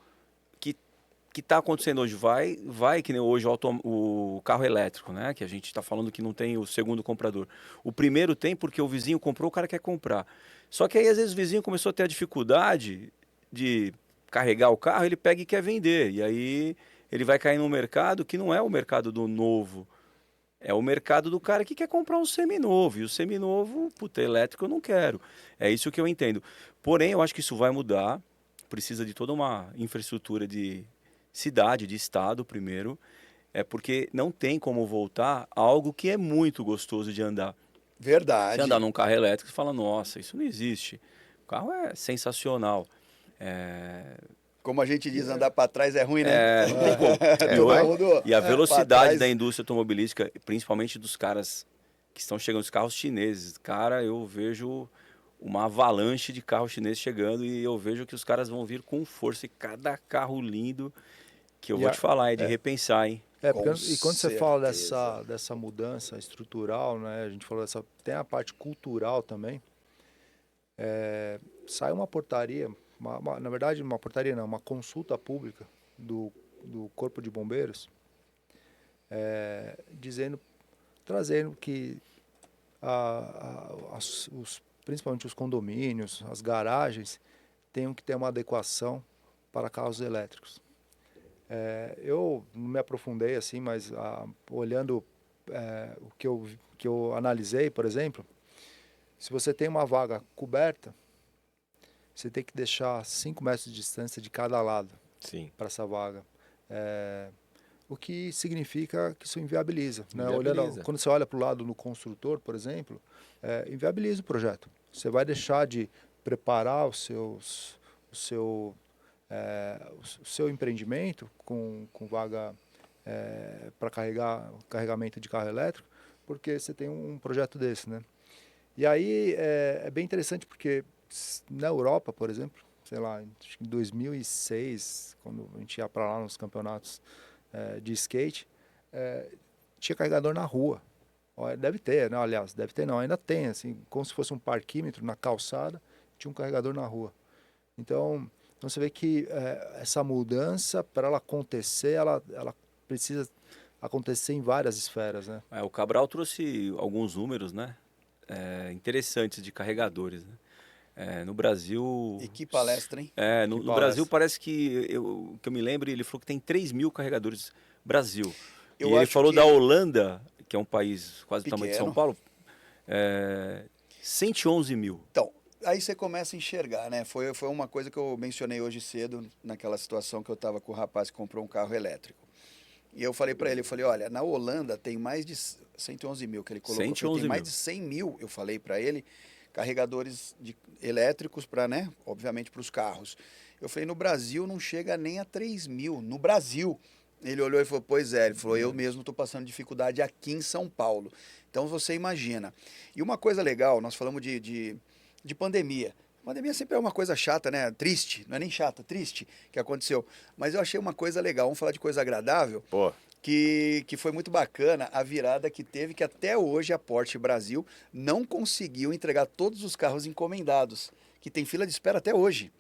que está acontecendo hoje vai que nem hoje o carro elétrico, né? Que a gente está falando que não tem o segundo comprador. O primeiro tem porque o vizinho comprou, o cara quer comprar. Só que aí às vezes o vizinho começou a ter a dificuldade de carregar o carro, ele pega e quer vender. E aí ele vai cair num mercado que não é o mercado do novo. É o mercado do cara que quer comprar um seminovo. E o seminovo, puta, elétrico eu não quero. É isso que eu entendo. Porém, eu acho que isso vai mudar. Precisa de toda uma infraestrutura de cidade, de estado primeiro. é porque não tem como voltar a algo que é muito gostoso de andar. Verdade. Você andar num carro elétrico e fala, nossa, isso não existe. O carro é sensacional. É, Como a gente diz, andar para trás é ruim, né? não tem como. Todo mundo, E a pra velocidade trás. da indústria automobilística, principalmente dos caras que estão chegando, os carros chineses. Cara, eu vejo uma avalanche de carros chineses chegando e eu vejo que os caras vão vir com força. E cada carro lindo que eu E vou a- te falar, é de repensar, hein? E quando você fala certeza. dessa mudança estrutural, né? A gente falou tem a parte cultural também. Sai uma portaria, na verdade uma portaria não, uma consulta pública do Corpo de Bombeiros, trazendo que principalmente os condomínios, as garagens, tenham que ter uma adequação para carros elétricos. Eu não me aprofundei assim, mas olhando o que eu analisei, por exemplo, se você tem uma vaga coberta, você tem que deixar 5 metros de distância de cada lado Sim. para essa vaga. O que significa que isso inviabiliza. Né? Inviabiliza. Quando você olha para o lado do construtor, por exemplo, inviabiliza o projeto. Você vai deixar de preparar o seu empreendimento com vaga para carregamento de carro elétrico, porque você tem um projeto desse, né? E aí é bem interessante porque na Europa, por exemplo, sei lá, acho que em 2006, quando a gente ia para lá nos campeonatos de skate, tinha carregador na rua. Deve ter, né? Aliás, deve ter não, ainda tem, assim, como se fosse um parquímetro na calçada, tinha um carregador na rua. Então você vê que essa mudança, para ela acontecer, ela precisa acontecer em várias esferas, né? O Cabral trouxe alguns números, né? Interessantes de carregadores, né? No Brasil... E que palestra, hein? No Brasil parece que eu me lembro, ele falou que tem 3 mil carregadores Brasil. Eu E ele acho falou que- da Holanda, que é um país quase do tamanho de São Pequeno. Paulo, 111 mil. Então, aí você começa a enxergar, né? Foi uma coisa que eu mencionei hoje cedo, naquela situação que eu estava com o rapaz que comprou um carro elétrico. E eu falei para ele, olha, na Holanda tem mais de 111 mil que ele colocou. 111 tem mais mil. de 100 mil, eu falei para ele, carregadores elétricos para, né, obviamente para os carros. Eu falei, no Brasil não chega nem a 3 mil, no Brasil. Ele olhou e falou, pois é, ele falou, eu mesmo estou passando dificuldade aqui em São Paulo. Então você imagina. E uma coisa legal, nós falamos de pandemia. Pandemia sempre é uma coisa chata, né? Triste, não é nem chata, triste que aconteceu. Mas eu achei uma coisa legal, vamos falar de coisa agradável, Pô, que foi muito bacana a virada que teve, que até hoje a Porsche Brasil não conseguiu entregar todos os carros encomendados, que tem fila de espera até hoje,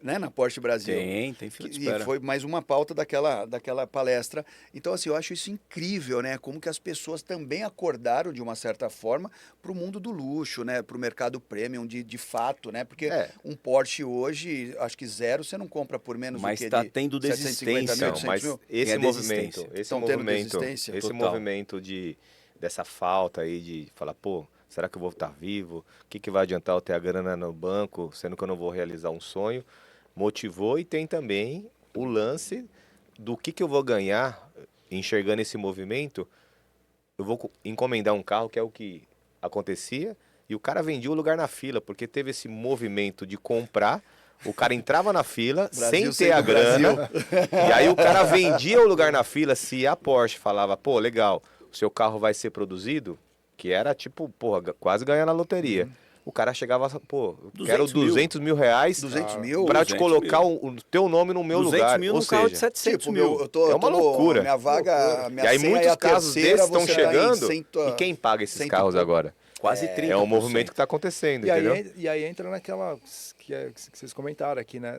né? Na Porsche Brasil. Tem fila de espera. E foi mais uma pauta daquela palestra. Então, assim, eu acho isso incrível, né? Como que as pessoas também acordaram, de uma certa forma, para o mundo do luxo, né? Para o mercado premium, de fato, né? Porque um Porsche hoje, acho que zero, você não compra por menos Mas do que tá de tendo 750 mil, desistência. 800 mas mil. esse Tem a movimento, desistência. esse Tão tendo movimento, desistência? esse Total. movimento dessa falta aí de falar, pô, será que eu vou estar vivo? O que vai adiantar eu ter a grana no banco, sendo que eu não vou realizar um sonho? Motivou, e tem também o lance do que eu vou ganhar enxergando esse movimento. Eu vou encomendar um carro, que é o que acontecia, e o cara vendia o lugar na fila, porque teve esse movimento de comprar. O cara entrava na fila Brasil sem ter a sendo grana, e aí o cara vendia o lugar na fila. Se a Porsche falava, pô, legal, o seu carro vai ser produzido, que era tipo, porra, quase ganhar na loteria. O cara chegava, pô, eu quero 200 mil. 200 mil reais 200 mil? pra te 200 colocar mil. o teu nome no meu 200 lugar. mil Ou num carro de seja, 700 Tipo, mil. eu É uma tô loucura. minha vaga, minha e aí senha é muitos a casos terceira, desses estão você tá em chegando. cento- E quem paga esses cento e carros pouco. agora? Quase 30%. É um movimento que está acontecendo, E entendeu? aí entra naquela que vocês comentaram aqui, né?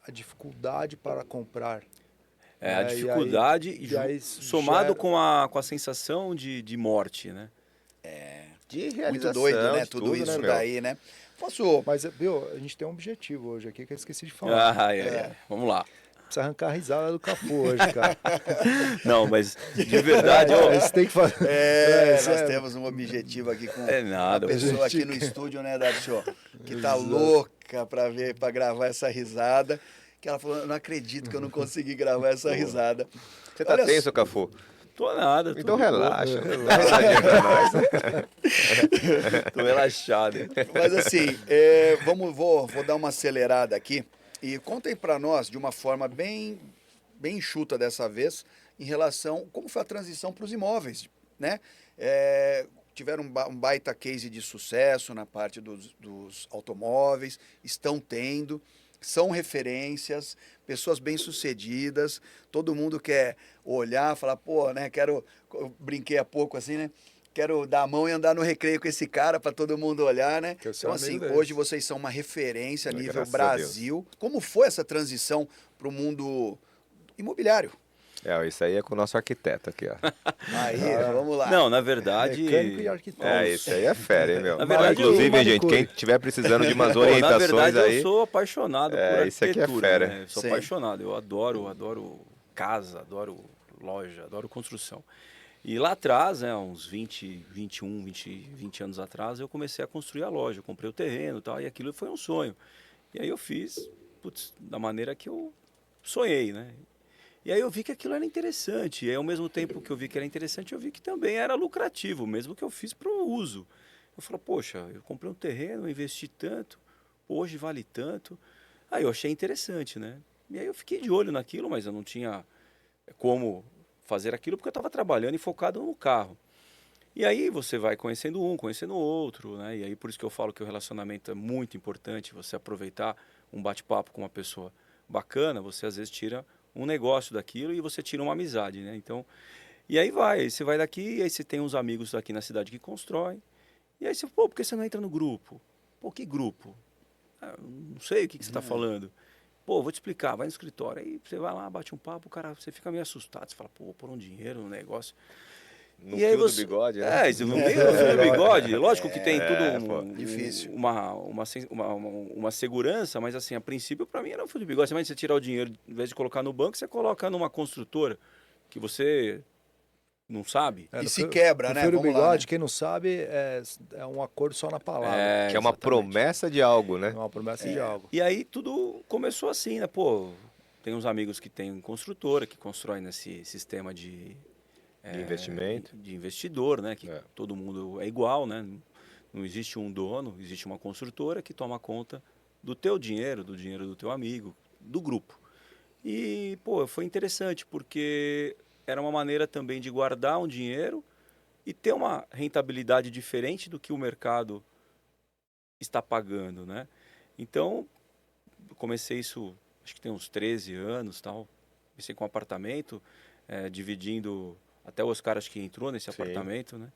A dificuldade para comprar. A E dificuldade e aí somado gera- com a sensação de morte, né? De Muito realização, doido, né? de Tudo isso né, meu? daí, né? Posso... Mas, viu, a gente tem um objetivo hoje aqui que eu esqueci de falar. Vamos lá. Precisa arrancar a risada do Cafu hoje, cara. Não, mas de verdade, Você tem que fazer. nós temos um objetivo aqui com É nada, a pessoa aqui no estúdio, né, Darcio? Que tá louca para gravar essa risada. que ela falou, eu não acredito que eu não consegui gravar essa risada. Você tá Olha tenso, Cafu? Tô nada. Tô Então de boa. relaxa. Dá risadinha pra nós. Tô relaxado. Mas assim, vou dar uma acelerada aqui e conta aí pra nós de uma forma bem enxuta dessa vez em relação como foi a transição para os imóveis, né? Tiveram um baita case de sucesso na parte dos automóveis, estão tendo, são referências, pessoas bem-sucedidas, todo mundo quer olhar, falar, pô, né, eu brinquei há pouco assim, né? Quero dar a mão e andar no recreio com esse cara para todo mundo olhar, né? Que eu sou Então, assim, amigo deles. hoje vocês são uma referência a nível Graças a Brasil. Como foi essa transição para o mundo imobiliário? Isso aí é com o nosso arquiteto aqui, ó. Aí, vamos lá. Não, na verdade... Mecânico e arquiteto. Isso aí é fera, hein, meu? Na verdade, Inclusive, eu- gente, quem tiver precisando de umas Pô, orientações na verdade, aí... eu sou apaixonado por isso aqui é arquitetura, fera. né? Eu sou Sim. apaixonado. Eu adoro casa, adoro loja, adoro construção. E lá atrás, né, uns 20 anos atrás, eu comecei a construir a loja. Eu comprei o terreno e tal, e aquilo foi um sonho. E aí eu fiz, da maneira que eu sonhei, né? E aí eu vi que aquilo era interessante. E aí, ao mesmo tempo que eu vi que era interessante, eu vi que também era lucrativo, mesmo que eu fiz para o uso. Eu falei, poxa, eu comprei um terreno, eu investi tanto, hoje vale tanto. Aí eu achei interessante, né? E aí eu fiquei de olho naquilo, mas eu não tinha como fazer aquilo porque eu estava trabalhando e focado no carro. E aí você vai conhecendo um, conhecendo o outro, né? E aí por isso que eu falo que o relacionamento é muito importante, você aproveitar um bate-papo com uma pessoa bacana, você às vezes tira um negócio daquilo e você tira uma amizade, né? Então, e aí você vai daqui, e aí você tem uns amigos aqui na cidade que constroem, e aí você, pô, por que você não entra no grupo? Pô, que grupo? Não sei o que você está falando. Pô, vou te explicar, vai no escritório. Aí você vai lá, bate um papo, o cara, você fica meio assustado, você fala, pô, pôr um dinheiro no negócio. No E aí fio do você- bigode, né? Você não tem no fio do bigode. Lógico que tem pô. Difícil. uma segurança, mas assim, a princípio para mim era um fio do bigode. Você tirar o dinheiro, em vez de colocar no banco, você coloca numa construtora que você não sabe. E no se fio- quebra, no né? fio do Vamos lá, bigode, né? quem não sabe, é um acordo só na palavra. Que é uma exatamente. promessa de algo, né? É uma promessa de algo. E aí tudo começou assim, né? Pô, tem uns amigos que tem construtora, que constrói nesse sistema de investimento. de investidor, né? Que É. todo mundo é igual, né? Não existe um dono, existe uma construtora que toma conta do teu dinheiro, do dinheiro do teu amigo, do grupo. E, pô, foi interessante, porque era uma maneira também de guardar um dinheiro e ter uma rentabilidade diferente do que o mercado está pagando, né? Então, eu comecei isso, acho que tem uns 13 anos, tal. Comecei com um apartamento, dividindo, até o Oscar acho que entrou nesse Sim. apartamento, né?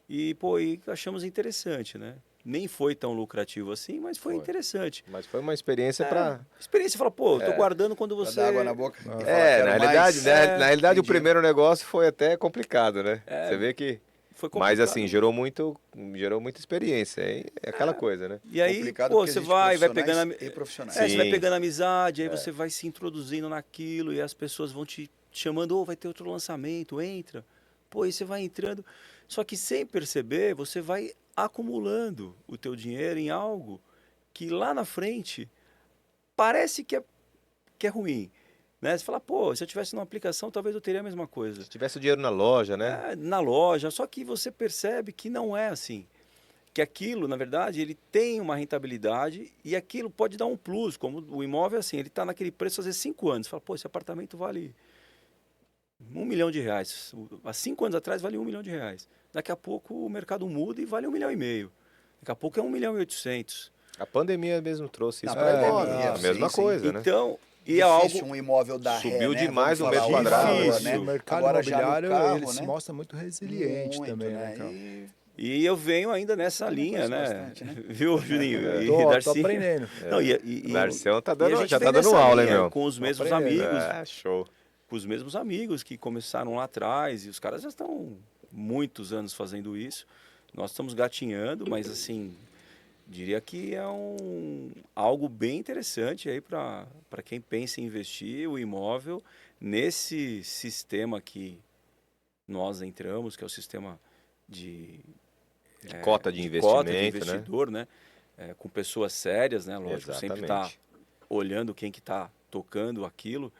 E, pô, e achamos interessante, né? Nem foi tão lucrativo assim, mas foi Foi. interessante. Mas foi uma experiência para... Experiência, fala, pô, eu tô guardando quando Pra você... dar água na boca. e falar, na "Quero realidade, mais". na realidade o entendi. primeiro negócio foi até complicado, né? Você vê que... Foi Mas complicado. assim, gerou muita experiência. É aquela coisa, né? E aí, Complicado pô, porque você existe vai profissionais pegando... e profissionais. Você vai Sim. pegando amizade, aí você vai se introduzindo naquilo e as pessoas vão te chamando, vai ter outro lançamento, entra. Pô, aí você vai entrando. Só que sem perceber, você vai acumulando o teu dinheiro em algo que lá na frente parece que é ruim. Né? Você fala, pô, se eu tivesse numa aplicação, talvez eu teria a mesma coisa. Se tivesse o dinheiro na loja, né? Na loja, só que você percebe que não é assim. Que aquilo, na verdade, ele tem uma rentabilidade e aquilo pode dar um plus, como o imóvel, assim, ele está naquele preço às vezes 5 anos. Você fala, pô, esse apartamento vale R$1 milhão. Há 5 anos atrás valia R$1 milhão. Daqui a pouco o mercado muda e vale R$1,5 milhão. Daqui a pouco é R$1,8 milhão. A pandemia mesmo trouxe isso Na para pandemia, a sim, mesma sim. coisa, né? Então, e é Difícil algo... um imóvel dar ré, Subiu né? demais Vamos o metro falar quadrado, agora, difícil. né? O mercado Agora já no imobiliário, carro, ele né? se mostra muito resiliente Muito, também, né? né, cara? E E eu venho ainda nessa Também linha, conheço né? bastante, né? Viu, Juninho? E Tô Darcy? aprendendo. Não, O Marcião tá e a dando, gente já vem tá dando nessa aula, hein, linha, meu? com os mesmos aprendendo. amigos, Show. com os mesmos amigos que começaram lá atrás, e os caras já estão muitos anos fazendo isso. Nós estamos gatinhando, mas assim, diria que é algo bem interessante aí para quem pensa em investir o imóvel nesse sistema que nós entramos, que é o sistema de Cota de cota de investimento, né? investidor, né? Com pessoas sérias, né? Lógico, sempre tá Exatamente. olhando quem que tá tocando aquilo,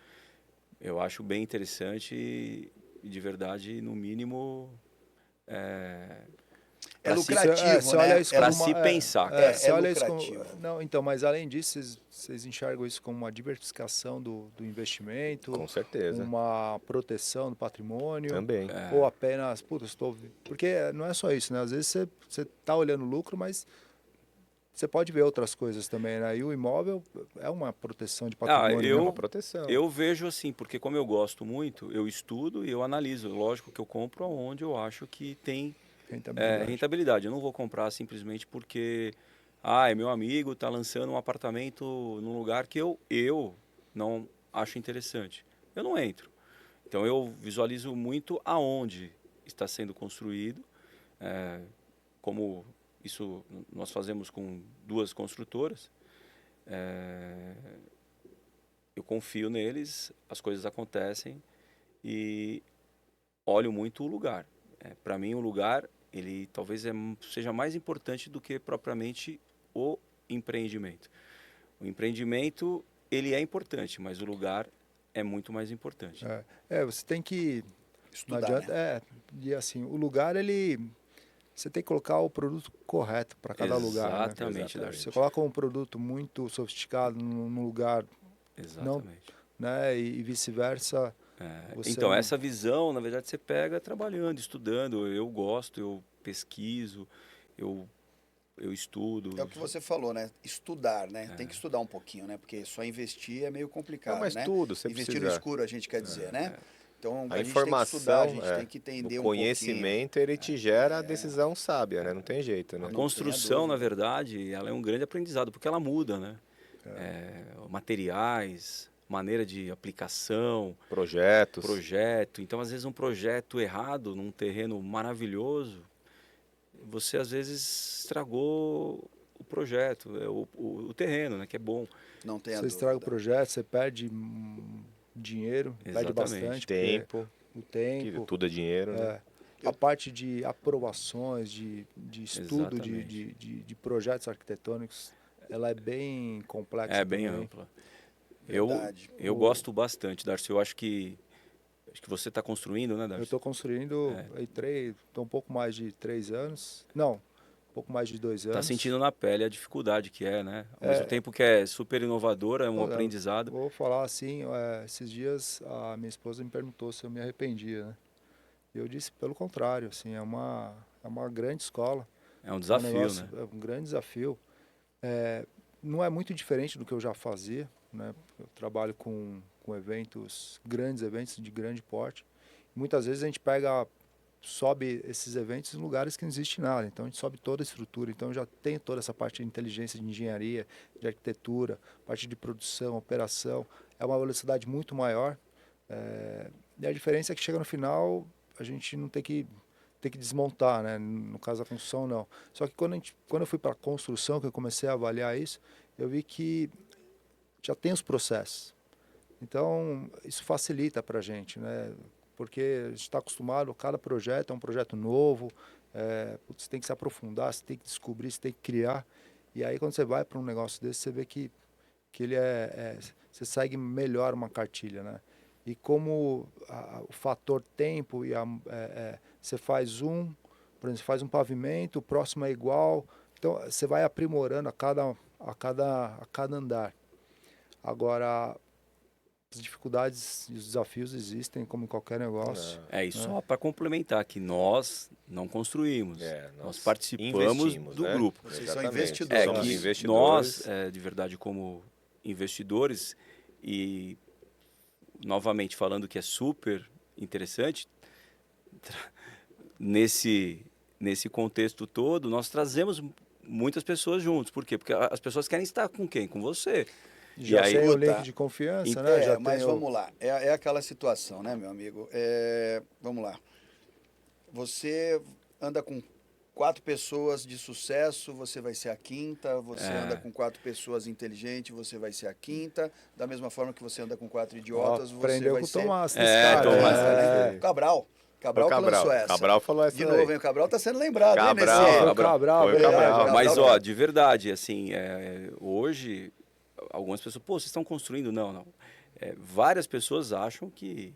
eu acho bem interessante e de verdade, no mínimo, É pra se- lucrativo, você né? olha isso pra como se uma- pensar. você olha isso como, lucrativo. não, então, mas além disso, vocês enxergam isso como uma diversificação do investimento, Com certeza. uma proteção do patrimônio, Também. ou apenas, putz, estou... Porque não é só isso, né? Às vezes você está olhando lucro, mas você pode ver outras coisas também, né? E o imóvel é uma proteção de patrimônio. eu- né? Uma proteção. Eu vejo assim, porque como eu gosto muito, eu estudo e eu analiso. Lógico que eu compro aonde eu acho que tem Rentabilidade. rentabilidade. Eu não vou comprar simplesmente porque, é meu amigo está lançando um apartamento num lugar que eu não acho interessante. Eu não entro. Então eu visualizo muito aonde está sendo construído, como isso nós fazemos com 2 construtoras. Eu confio neles, as coisas acontecem e olho muito o lugar. Para mim, o lugar ele talvez seja mais importante do que propriamente o empreendimento. O empreendimento ele é importante, mas o lugar é muito mais importante. Você tem que... Não Estudar, adianta, né? e assim, o lugar, você tem que colocar o produto correto para cada lugar, né? Exatamente, Darcy. Você coloca um produto muito sofisticado num lugar, Exatamente. né, e vice-versa. Você Então, não- essa visão, na verdade, você pega trabalhando, estudando. Eu gosto, eu pesquiso, eu estudo. É o que você falou, né? Estudar, né? Tem que estudar um pouquinho, né? Porque só investir é meio complicado, Não, mas né? tudo, você Investir no precisa. escuro, a gente quer dizer, né? Então, A gente tem que estudar, a informação, gente tem que entender o um conhecimento, ele te gera a decisão sábia, né? Não tem jeito, né? A Não construção, tenha na dúvida. verdade, ela é um grande aprendizado, porque ela muda, né? Materiais, maneira de aplicação, Projetos. projeto. Então, às vezes, um projeto errado num terreno maravilhoso, você às vezes estragou o projeto, o terreno, né? Que é bom. Não tenha Você dúvida. estraga o projeto, você perde dinheiro, perde Exatamente. bastante. porque Tempo, O que tempo. tudo é dinheiro, né? A parte de aprovações, de estudo Exatamente. de projetos arquitetônicos, ela é bem complexa É bem também. ampla. Verdade. Eu gosto bastante, Darcy. Eu acho que você está construindo, né, Eu Darcy? estou construindo, estou um pouco mais de 3 anos. Não, um pouco mais de 2 anos. Tá sentindo na pele a dificuldade que é, né? Ao mesmo tempo que é super inovador, é um aprendizado. Vou falar assim, esses dias a minha esposa me perguntou se eu me arrependia, né? E eu disse, pelo contrário, assim, é uma grande escola. É um desafio, né? É um grande desafio. Não é muito diferente do que eu já fazia, né? Eu trabalho com eventos, grandes eventos de grande porte. Muitas vezes a gente sobe esses eventos em lugares que não existe nada. Então a gente sobe toda a estrutura. Então eu já tenho toda essa parte de inteligência, de engenharia, de arquitetura, parte de produção, operação. É uma velocidade muito maior. E a diferença é que chega no final, a gente não tem que desmontar, né? No caso da construção, não. Só que quando eu fui para a construção, que eu comecei a avaliar isso, eu vi que já tem os processos. Então, isso facilita para a gente, né? Porque a gente está acostumado, cada projeto é um projeto novo, você tem que se aprofundar, você tem que descobrir, você tem que criar. E aí, quando você vai para um negócio desse, você vê que ele você segue melhor uma cartilha, né? E como o fator tempo, você faz por exemplo, você faz um pavimento, o próximo é igual, então você vai aprimorando a cada andar. Agora, as dificuldades e os desafios existem, como em qualquer negócio. E só para complementar, que nós não construímos, nós participamos investimos, do né? grupo. Vocês são Exatamente. investidores. Somos Que investidores. nós, de verdade, como investidores, e novamente falando que é super interessante, nesse contexto todo, nós trazemos muitas pessoas juntos. Por quê? Porque as pessoas querem estar com quem? Com você. Já E aí, tem o Puta, link de confiança, né? Já mas tem vamos lá. É aquela situação, né, meu amigo? Vamos lá. Você anda com 4 pessoas de sucesso, você vai ser a quinta. Você anda com 4 pessoas inteligentes, você vai ser a quinta. Da mesma forma que você anda com 4 idiotas, você aprendeu vai com o ser... Tomás, desse cara. Tomás, Cabral que lançou essa. Cabral falou essa de daí. novo, hein? O Cabral tá sendo lembrado, Cabral, hein? Foi o Cabral, Foi o verdade. Cabral. Mas, ó, de verdade, assim, hoje algumas pessoas, pô, vocês estão construindo? Não, não. Várias pessoas acham que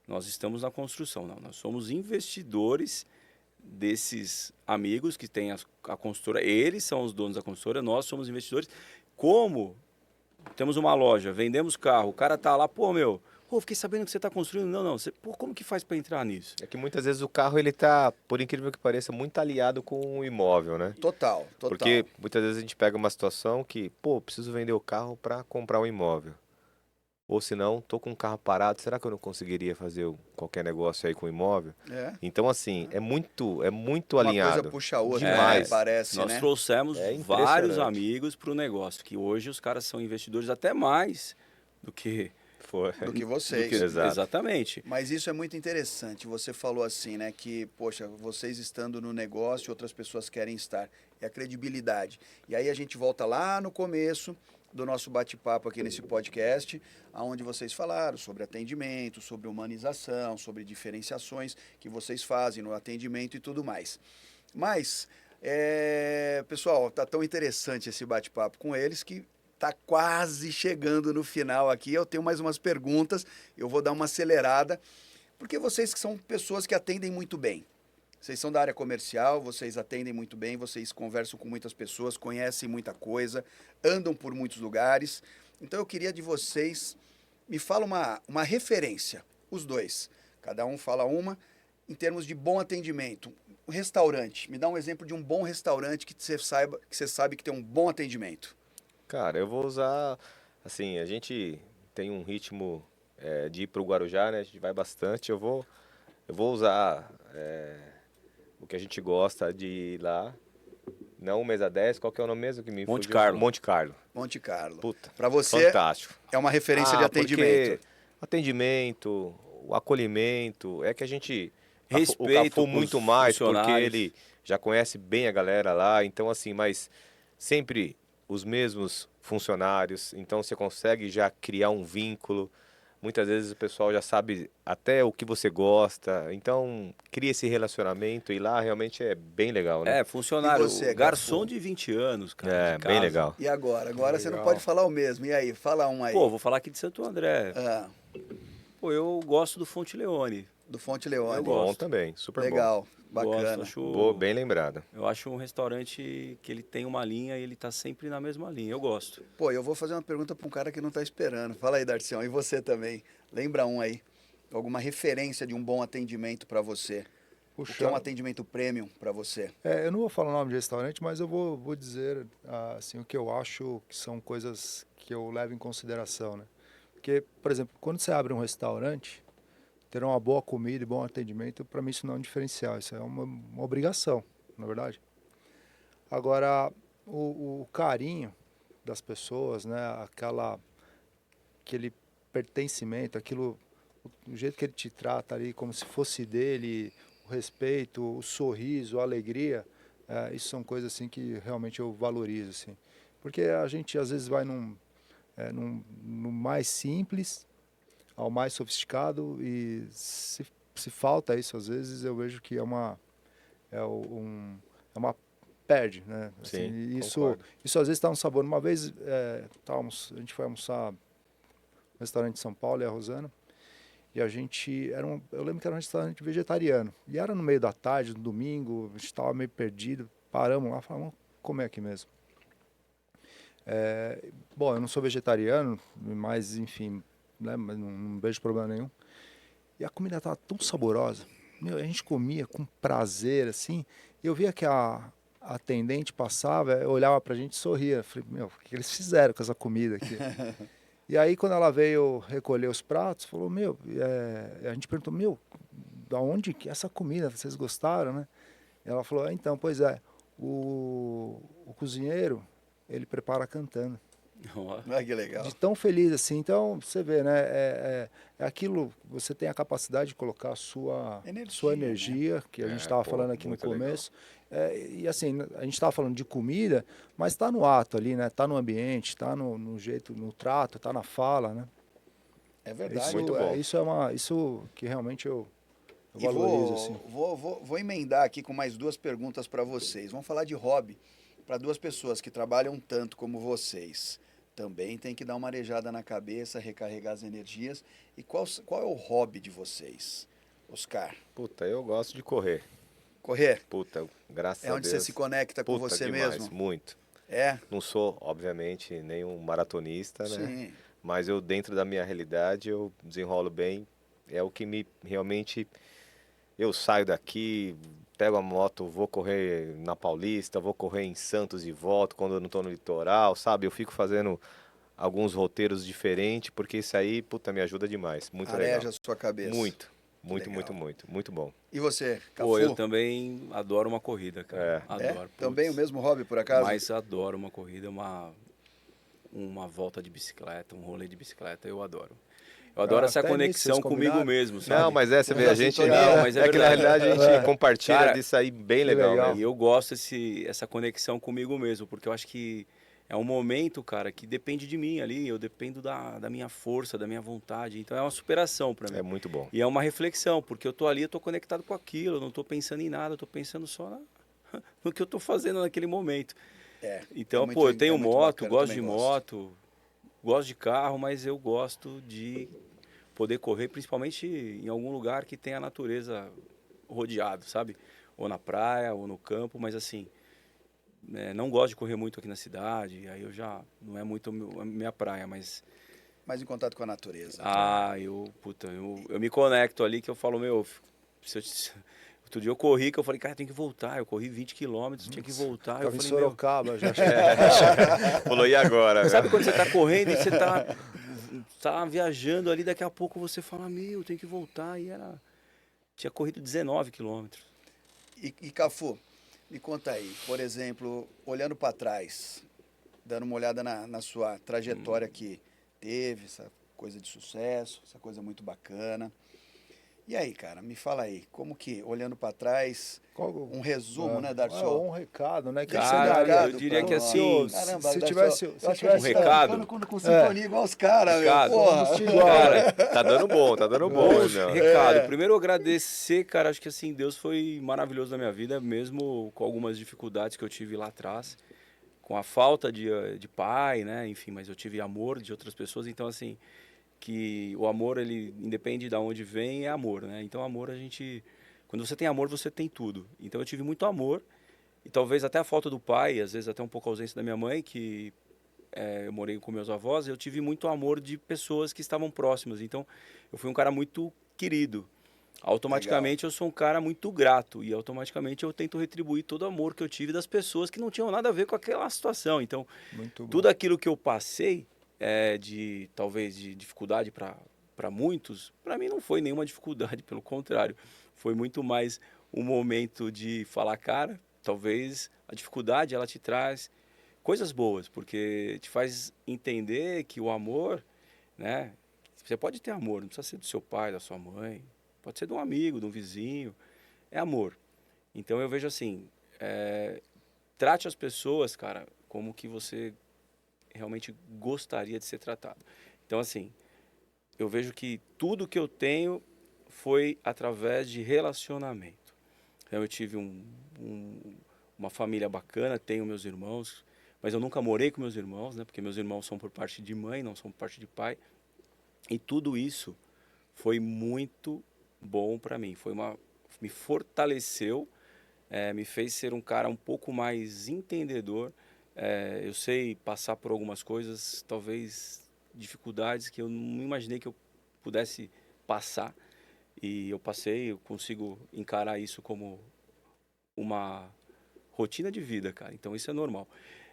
nós estamos na construção. Não, nós somos investidores desses amigos que têm a construtora. Eles são os donos da construtora, nós somos investidores. Como temos uma loja, vendemos carro, o cara tá lá, pô, fiquei sabendo que você está construindo. Não, não, pô, como que faz para entrar nisso? É que muitas vezes o carro, ele tá, por incrível que pareça, muito aliado com o imóvel, né? Total. Porque muitas vezes a gente pega uma situação que, pô, preciso vender o carro para comprar um imóvel. Ou se não, tô com um carro parado, será que eu não conseguiria fazer qualquer negócio aí com o imóvel? Então, assim, é muito Uma alinhado. coisa puxa a outra, Demais. parece, Nós né? trouxemos impressionante. vários amigos para o negócio, que hoje os caras são investidores até mais do que... Do que vocês. Exato. Exatamente. Mas isso é muito interessante. Você falou assim, né? Que, poxa, vocês estando no negócio, outras pessoas querem estar. É a credibilidade. E aí a gente volta lá no começo do nosso bate-papo aqui nesse podcast, onde vocês falaram sobre atendimento, sobre humanização, sobre diferenciações que vocês fazem no atendimento e tudo mais. Mas, pessoal, tá tão interessante esse bate-papo com eles que tá quase chegando no final aqui. Eu tenho mais umas perguntas, eu vou dar uma acelerada, porque vocês que são pessoas que atendem muito bem. Vocês são da área comercial, vocês atendem muito bem, vocês conversam com muitas pessoas, conhecem muita coisa, andam por muitos lugares. Então eu queria de vocês, me fala uma referência, os dois. Cada um fala uma, em termos de bom atendimento. Um restaurante, me dá um exemplo de um bom restaurante que você sabe que tem um bom atendimento. Cara, eu vou usar, assim, a gente tem um ritmo de ir pro Guarujá, né? A gente vai bastante, eu vou usar o que a gente gosta de ir lá. Não o Mesa 10, qual que é o nome mesmo que me Monte fugiu? Carlo. Monte Carlo. Monte Carlo. Puta, Para você, fantástico. é uma referência de atendimento. Porque atendimento, o acolhimento, é que a gente... Respeito o Cafu pros muito mais, porque funcionários. ele já conhece bem a galera lá, então assim, mas sempre os mesmos funcionários, então você consegue já criar um vínculo. Muitas vezes o pessoal já sabe até o que você gosta, então cria esse relacionamento e lá realmente é bem legal, né? Funcionário, E você, garçom Cafu? de 20 anos, cara. É, de bem casa. legal. E agora? Agora você não Legal. pode falar o mesmo. E aí, fala um aí. Pô, vou falar aqui de Santo André. Ah, Pô, eu gosto do Fonte Leone. do Fonte Leone. Eu Bom gosto. também, super Legal, Gosto, bacana. acho, bom. Bem lembrado. eu acho um restaurante que ele tem uma linha e ele tá sempre na mesma linha. Eu gosto. Pô, eu vou fazer uma pergunta para um cara que não tá esperando. Fala aí, Darcião, e você também. Lembra um aí? Alguma referência de um bom atendimento para você? O que é um atendimento premium para você? Eu não vou falar o nome de restaurante, mas eu vou dizer assim, o que eu acho que são coisas que eu levo em consideração, né? Porque, por exemplo, quando você abre um restaurante, ter uma boa comida e bom atendimento, para mim isso não é um diferencial, isso é uma obrigação, na verdade. Agora, o carinho das pessoas, né? Aquele pertencimento, o jeito que ele te trata ali, como se fosse dele, o respeito, o sorriso, a alegria, isso são coisas assim que realmente eu valorizo, assim. Porque a gente às vezes vai no mais simples ao mais sofisticado e se falta isso às vezes eu vejo que é uma perde, né? Sim, Assim, concordo. isso às vezes está um sabor. Uma vez a gente foi almoçar no restaurante de São Paulo, e a Rosana, e a gente eu lembro que era um restaurante vegetariano e era no meio da tarde, no domingo, a gente estava meio perdido, paramos lá, falamos, vamos comer aqui mesmo. Bom, eu não sou vegetariano, mas enfim, né, mas não vejo problema nenhum. E a comida estava tão saborosa. Meu, a gente comia com prazer, assim. E eu via que a atendente passava, olhava pra gente e sorria. Eu falei, meu, o que eles fizeram com essa comida aqui? E aí, quando ela veio recolher os pratos, falou, meu, a gente perguntou, meu, da onde que é essa comida? Vocês gostaram, né? E ela falou, então, pois é, o cozinheiro, ele prepara cantando. Ah, que legal. De tão feliz assim. Então, você vê, né? É aquilo, você tem a capacidade de colocar a sua energia, que a gente estava falando aqui no muito legal. começo. E assim, a gente estava falando de comida, mas está no ato ali, né? Está no ambiente, está no jeito, no trato, está na fala, né? É verdade. Isso, muito bom. isso que realmente eu E valorizo, assim. vou emendar aqui com mais duas perguntas para vocês. Vamos falar de hobby para duas pessoas que trabalham tanto como vocês. também tem que dar uma arejada na cabeça, recarregar as energias. E qual é o hobby de vocês, Oscar? Puta, eu gosto de correr. Correr? Puta, graças É a onde Deus. você se conecta com Puta, você demais, mesmo? muito. É? Não sou, obviamente, nenhum maratonista, né? Sim. Mas eu, dentro da minha realidade, eu desenrolo bem. É o que me realmente... Eu saio daqui, pego a moto, vou correr na Paulista, vou correr em Santos e volto quando eu não tô no litoral, sabe? Eu fico fazendo alguns roteiros diferentes, porque isso aí, puta, me ajuda demais. Muito Areja legal. a sua cabeça. Muito, muito, legal. muito, muito. Muito bom. E você, Cafu? Pô, eu também adoro uma corrida, cara. É? Adoro. putz. Também o mesmo hobby, por acaso? Mas adoro uma corrida, uma volta de bicicleta, um rolê de bicicleta, eu adoro. Eu adoro essa até nisso conexão vocês comigo combinaram? mesmo, sabe? Não, mas você vê, a gente... sintonia, mas é é que na verdade. realidade a gente compartilha Cara, disso aí bem que legal, legal. né? E eu gosto essa conexão comigo mesmo, porque eu acho que é um momento, cara, que depende de mim ali, eu dependo da minha força, da minha vontade, então é uma superação pra mim. É muito bom. E é uma reflexão, porque eu tô ali, eu tô conectado com aquilo, eu não tô pensando em nada, eu tô pensando só no que eu tô fazendo naquele momento. Então, muito- pô, eu tenho é muito moto, bacana, gosto também de gosto. moto, gosto de carro, mas eu gosto de poder correr, principalmente em algum lugar que tenha a natureza rodeado, sabe? Ou na praia, ou no campo, mas assim, não gosto de correr muito aqui na cidade, aí eu já, não é muito a minha praia, mas, Mais em contato com a natureza. eu me conecto ali que eu falo, meu, outro dia eu corri, que eu falei, cara, tem que voltar, eu corri 20 quilômetros, tinha que voltar, eu Ficava em falei, meu, Sorocaba, já Falou, e agora? sabe quando você tá correndo e você tá viajando ali, daqui a pouco você fala, meu, tem que voltar. E tinha corrido 19 quilômetros. E Cafu, me conta aí, por exemplo, olhando para trás, dando uma olhada na sua trajetória que teve, essa coisa de sucesso, essa coisa muito bacana. E aí, cara, me fala aí, como que, olhando para trás, um resumo, né, Darcio? um recado, né? Que Deixa você um Cara, recado eu diria pra que nós. assim, Caramba, se Darcio, tivesse, eu se acho que a tivesse gente tá recado. ficando com sintonia igual os caras, meu, Recado. porra. cara, Tá dando bom, meu. recado. Primeiro eu agradecer, cara, acho que assim, Deus foi maravilhoso na minha vida, mesmo com algumas dificuldades que eu tive lá atrás, com a falta de pai, né, enfim, mas eu tive amor de outras pessoas, então assim, que o amor, ele independe de onde vem, é amor, né, então amor quando você tem amor, você tem tudo, então eu tive muito amor, e talvez até a falta do pai, às vezes até um pouco a ausência da minha mãe, que eu morei com meus avós, eu tive muito amor de pessoas que estavam próximas. Então, eu fui um cara muito querido. Automaticamente, eu sou um cara muito grato. E automaticamente, eu tento retribuir todo o amor que eu tive das pessoas que não tinham nada a ver com aquela situação. Então, Muito bom. tudo aquilo que eu passei, talvez de dificuldade para muitos, para mim não foi nenhuma dificuldade. Pelo contrário, foi muito mais um momento de falar, cara, talvez a dificuldade, ela te traz coisas boas, porque te faz entender que o amor, né? Você pode ter amor, não precisa ser do seu pai, da sua mãe, pode ser de um amigo, de um vizinho, é amor. Então eu vejo assim, trate as pessoas, cara, como que você realmente gostaria de ser tratado. Então assim, eu vejo que tudo que eu tenho foi através de relacionamento. Então eu tive uma família bacana, tenho meus irmãos, mas eu nunca morei com meus irmãos, né? Porque meus irmãos são por parte de mãe, não são por parte de pai. E tudo isso foi muito bom para mim. Me fortaleceu, me fez ser um cara um pouco mais entendedor. Eu sei passar por algumas coisas, talvez dificuldades que eu não imaginei que eu pudesse passar. E eu passei, eu consigo encarar isso como uma rotina de vida, cara. Então isso é normal.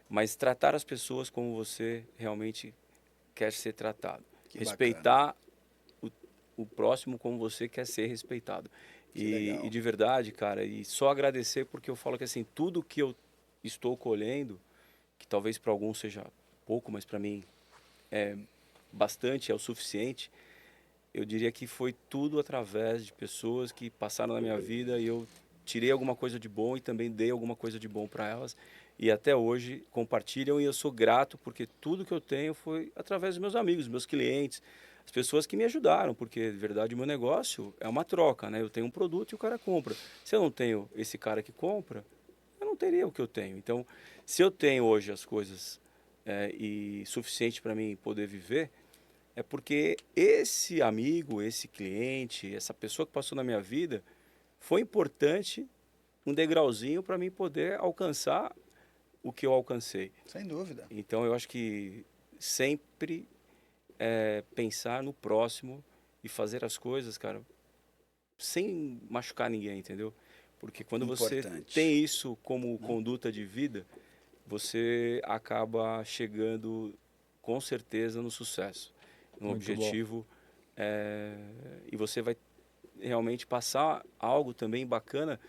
Mas tratar as pessoas como você realmente quer ser tratado. Que Respeitar o próximo como você quer ser respeitado. legal. E de verdade, cara, e só agradecer porque eu falo que assim, tudo que eu estou colhendo, que talvez para alguns seja pouco, mas para mim é bastante, é o suficiente, eu diria que foi tudo através de pessoas que passaram na minha vida e eu tirei alguma coisa de bom e também dei alguma coisa de bom para elas. E até hoje compartilham e eu sou grato porque tudo que eu tenho foi através dos meus amigos, meus clientes, as pessoas que me ajudaram, porque de verdade o meu negócio é uma troca, né? Eu tenho um produto e o cara compra. Se eu não tenho esse cara que compra, eu não teria o que eu tenho. Então, se eu tenho hoje as coisas e suficiente para mim poder viver, é porque esse amigo, esse cliente, essa pessoa que passou na minha vida, foi importante, um degrauzinho para mim poder alcançar o que eu alcancei. Sem dúvida. Então eu acho que sempre pensar no próximo e fazer as coisas, cara, sem machucar ninguém, entendeu? Porque quando você Importante. tem isso como conduta de vida, você acaba chegando com certeza no sucesso, no Muito bom. objetivo, e você vai realmente passar algo também bacana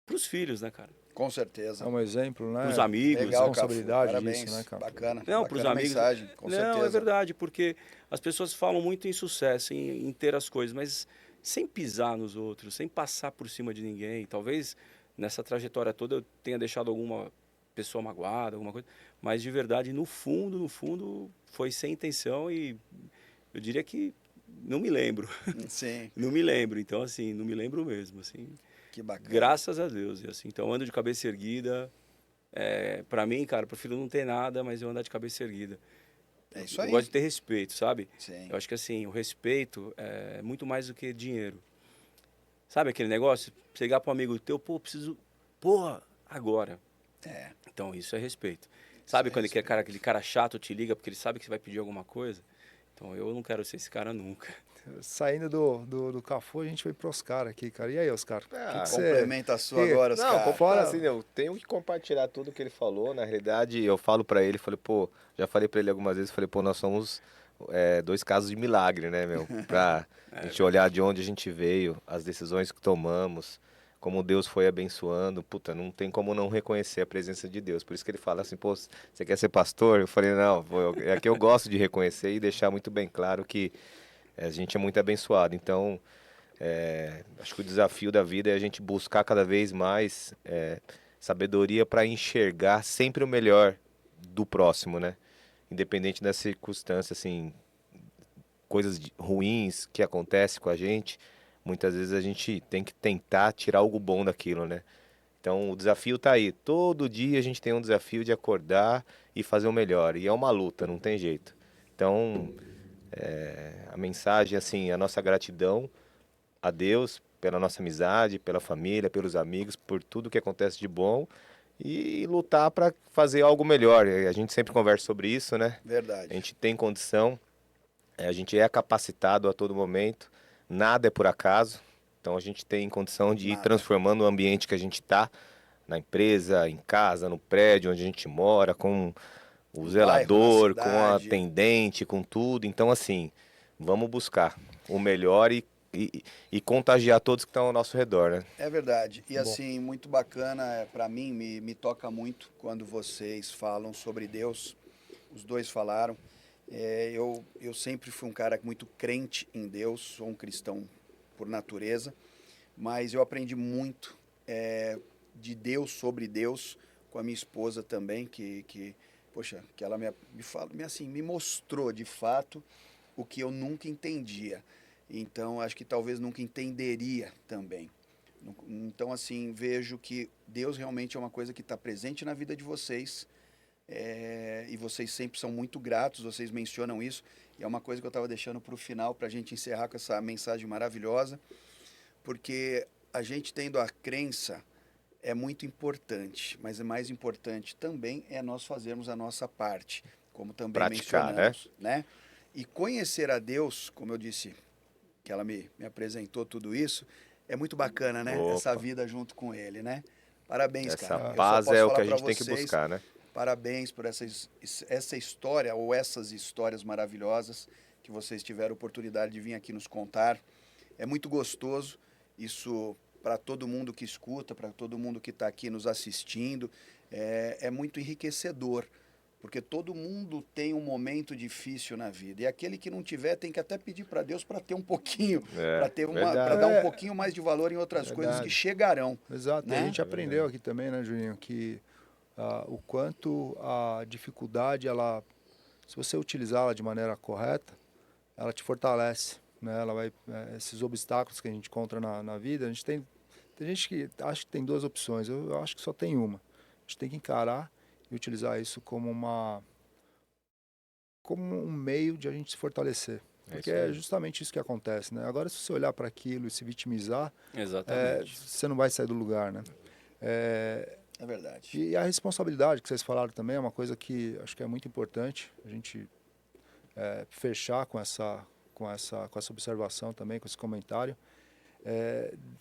para os filhos, né, cara? Com certeza. É um exemplo, né? Para os amigos. Legal, responsabilidade Cafu. Parabéns. disso, né, cara? Bacana. Não, para os Bacana amigos. mensagem, com Não, certeza. é verdade, porque as pessoas falam muito em sucesso, em ter as coisas, mas sem pisar nos outros, sem passar por cima de ninguém. Talvez nessa trajetória toda eu tenha deixado alguma pessoa magoada, alguma coisa, mas de verdade, no fundo, foi sem intenção e eu diria que não me lembro. Sim, Não me lembro, então assim, não me lembro mesmo, assim. que bacana. Graças a Deus, e assim, então ando de cabeça erguida. Para mim, cara, eu prefiro não ter nada, mas eu andar de cabeça erguida. É isso Eu aí. gosto de ter respeito, sabe? Sim. Eu acho que assim, o respeito é muito mais do que dinheiro. Sabe aquele negócio? Você ligar para um amigo teu, pô, preciso. Porra, agora. É. Então, isso é respeito. Sabe é quando aquele cara chato te liga porque ele sabe que você vai pedir alguma coisa? Então, eu não quero ser esse cara nunca. Saindo do Cafu, a gente foi pro Oscar aqui, cara. E aí, Oscar? Ah, Complementa a sua que- agora, Não, Oscar. Fora- assim, eu tenho que compartilhar tudo que ele falou. Na realidade, eu falo pra ele, falei, pô, já falei pra ele algumas vezes, falei, pô, nós somos dois casos de milagre, né, meu? Pra gente olhar de onde a gente veio, as decisões que tomamos, como Deus foi abençoando. Puta, não tem como não reconhecer a presença de Deus. Por isso que ele fala assim, pô, você quer ser pastor? Eu falei, não, pô, é que eu gosto de reconhecer e deixar muito bem claro que a gente é muito abençoado. Então, acho que o desafio da vida é a gente buscar cada vez mais sabedoria para enxergar sempre o melhor do próximo, né? Independente das circunstâncias, assim, coisas ruins que acontecem com a gente, muitas vezes a gente tem que tentar tirar algo bom daquilo, né? Então, o desafio tá aí. Todo dia a gente tem um desafio de acordar e fazer o melhor. E é uma luta, não tem jeito. Então, a mensagem, assim, a nossa gratidão a Deus pela nossa amizade, pela família, pelos amigos, por tudo que acontece de bom e lutar para fazer algo melhor. A gente sempre conversa sobre isso, né? A Verdade. gente tem condição, a gente é capacitado a todo momento, nada é por acaso. Então a gente tem condição de ir Nada. transformando o ambiente que a gente está, na empresa, em casa, no prédio onde a gente mora, com o No zelador, bairro, na com a cidade. atendente, com tudo. Então, assim, vamos buscar o melhor e contagiar todos que estão ao nosso redor, né? É verdade. E assim, muito bacana, para mim, me toca muito quando vocês falam sobre Deus. Os dois falaram. Eu sempre fui um cara muito crente em Deus, sou um cristão por natureza, mas eu aprendi muito de Deus, sobre Deus, com a minha esposa também, poxa, que ela me mostrou de fato o que eu nunca entendia. Então, acho que talvez nunca entenderia também. Então, assim, vejo que Deus realmente é uma coisa que está presente na vida de vocês. E vocês sempre são muito gratos, vocês mencionam isso. E é uma coisa que eu estava deixando para o final, para a gente encerrar com essa mensagem maravilhosa. Porque a gente tendo a crença é muito importante, mas é mais importante também é nós fazermos a nossa parte, como também Praticar, mencionamos, né? E conhecer a Deus, como eu disse, que ela me apresentou tudo isso, é muito bacana, né? Opa. Essa vida junto com ele, né? Parabéns, Essa cara. Eu só paz posso é o falar que a pra gente tem que vocês, buscar, né? parabéns por essa história ou essas histórias maravilhosas que vocês tiveram oportunidade de vir aqui nos contar. É muito gostoso isso para todo mundo que escuta, para todo mundo que está aqui nos assistindo. É muito enriquecedor, porque todo mundo tem um momento difícil na vida. E aquele que não tiver tem que até pedir para Deus para ter um pouquinho, para verdade. dar um pouquinho mais de valor em outras coisas que Verdade. chegarão. Exato. Né? E a gente aprendeu aqui também, né, Juninho, que o quanto a dificuldade, se você utilizá-la de maneira correta, ela te fortalece, né? Ela vai, esses obstáculos que a gente encontra na vida, a gente tem gente que acha que tem duas opções, eu acho que só tem uma. A gente tem que encarar e utilizar isso como um meio de a gente se fortalecer. Porque isso aí. é justamente isso que acontece, né? Agora, se você olhar para aquilo e se vitimizar, Exatamente. você não vai sair do lugar, né? É verdade. E a responsabilidade que vocês falaram também é uma coisa que acho que é muito importante a gente fechar com essa observação também, com esse comentário,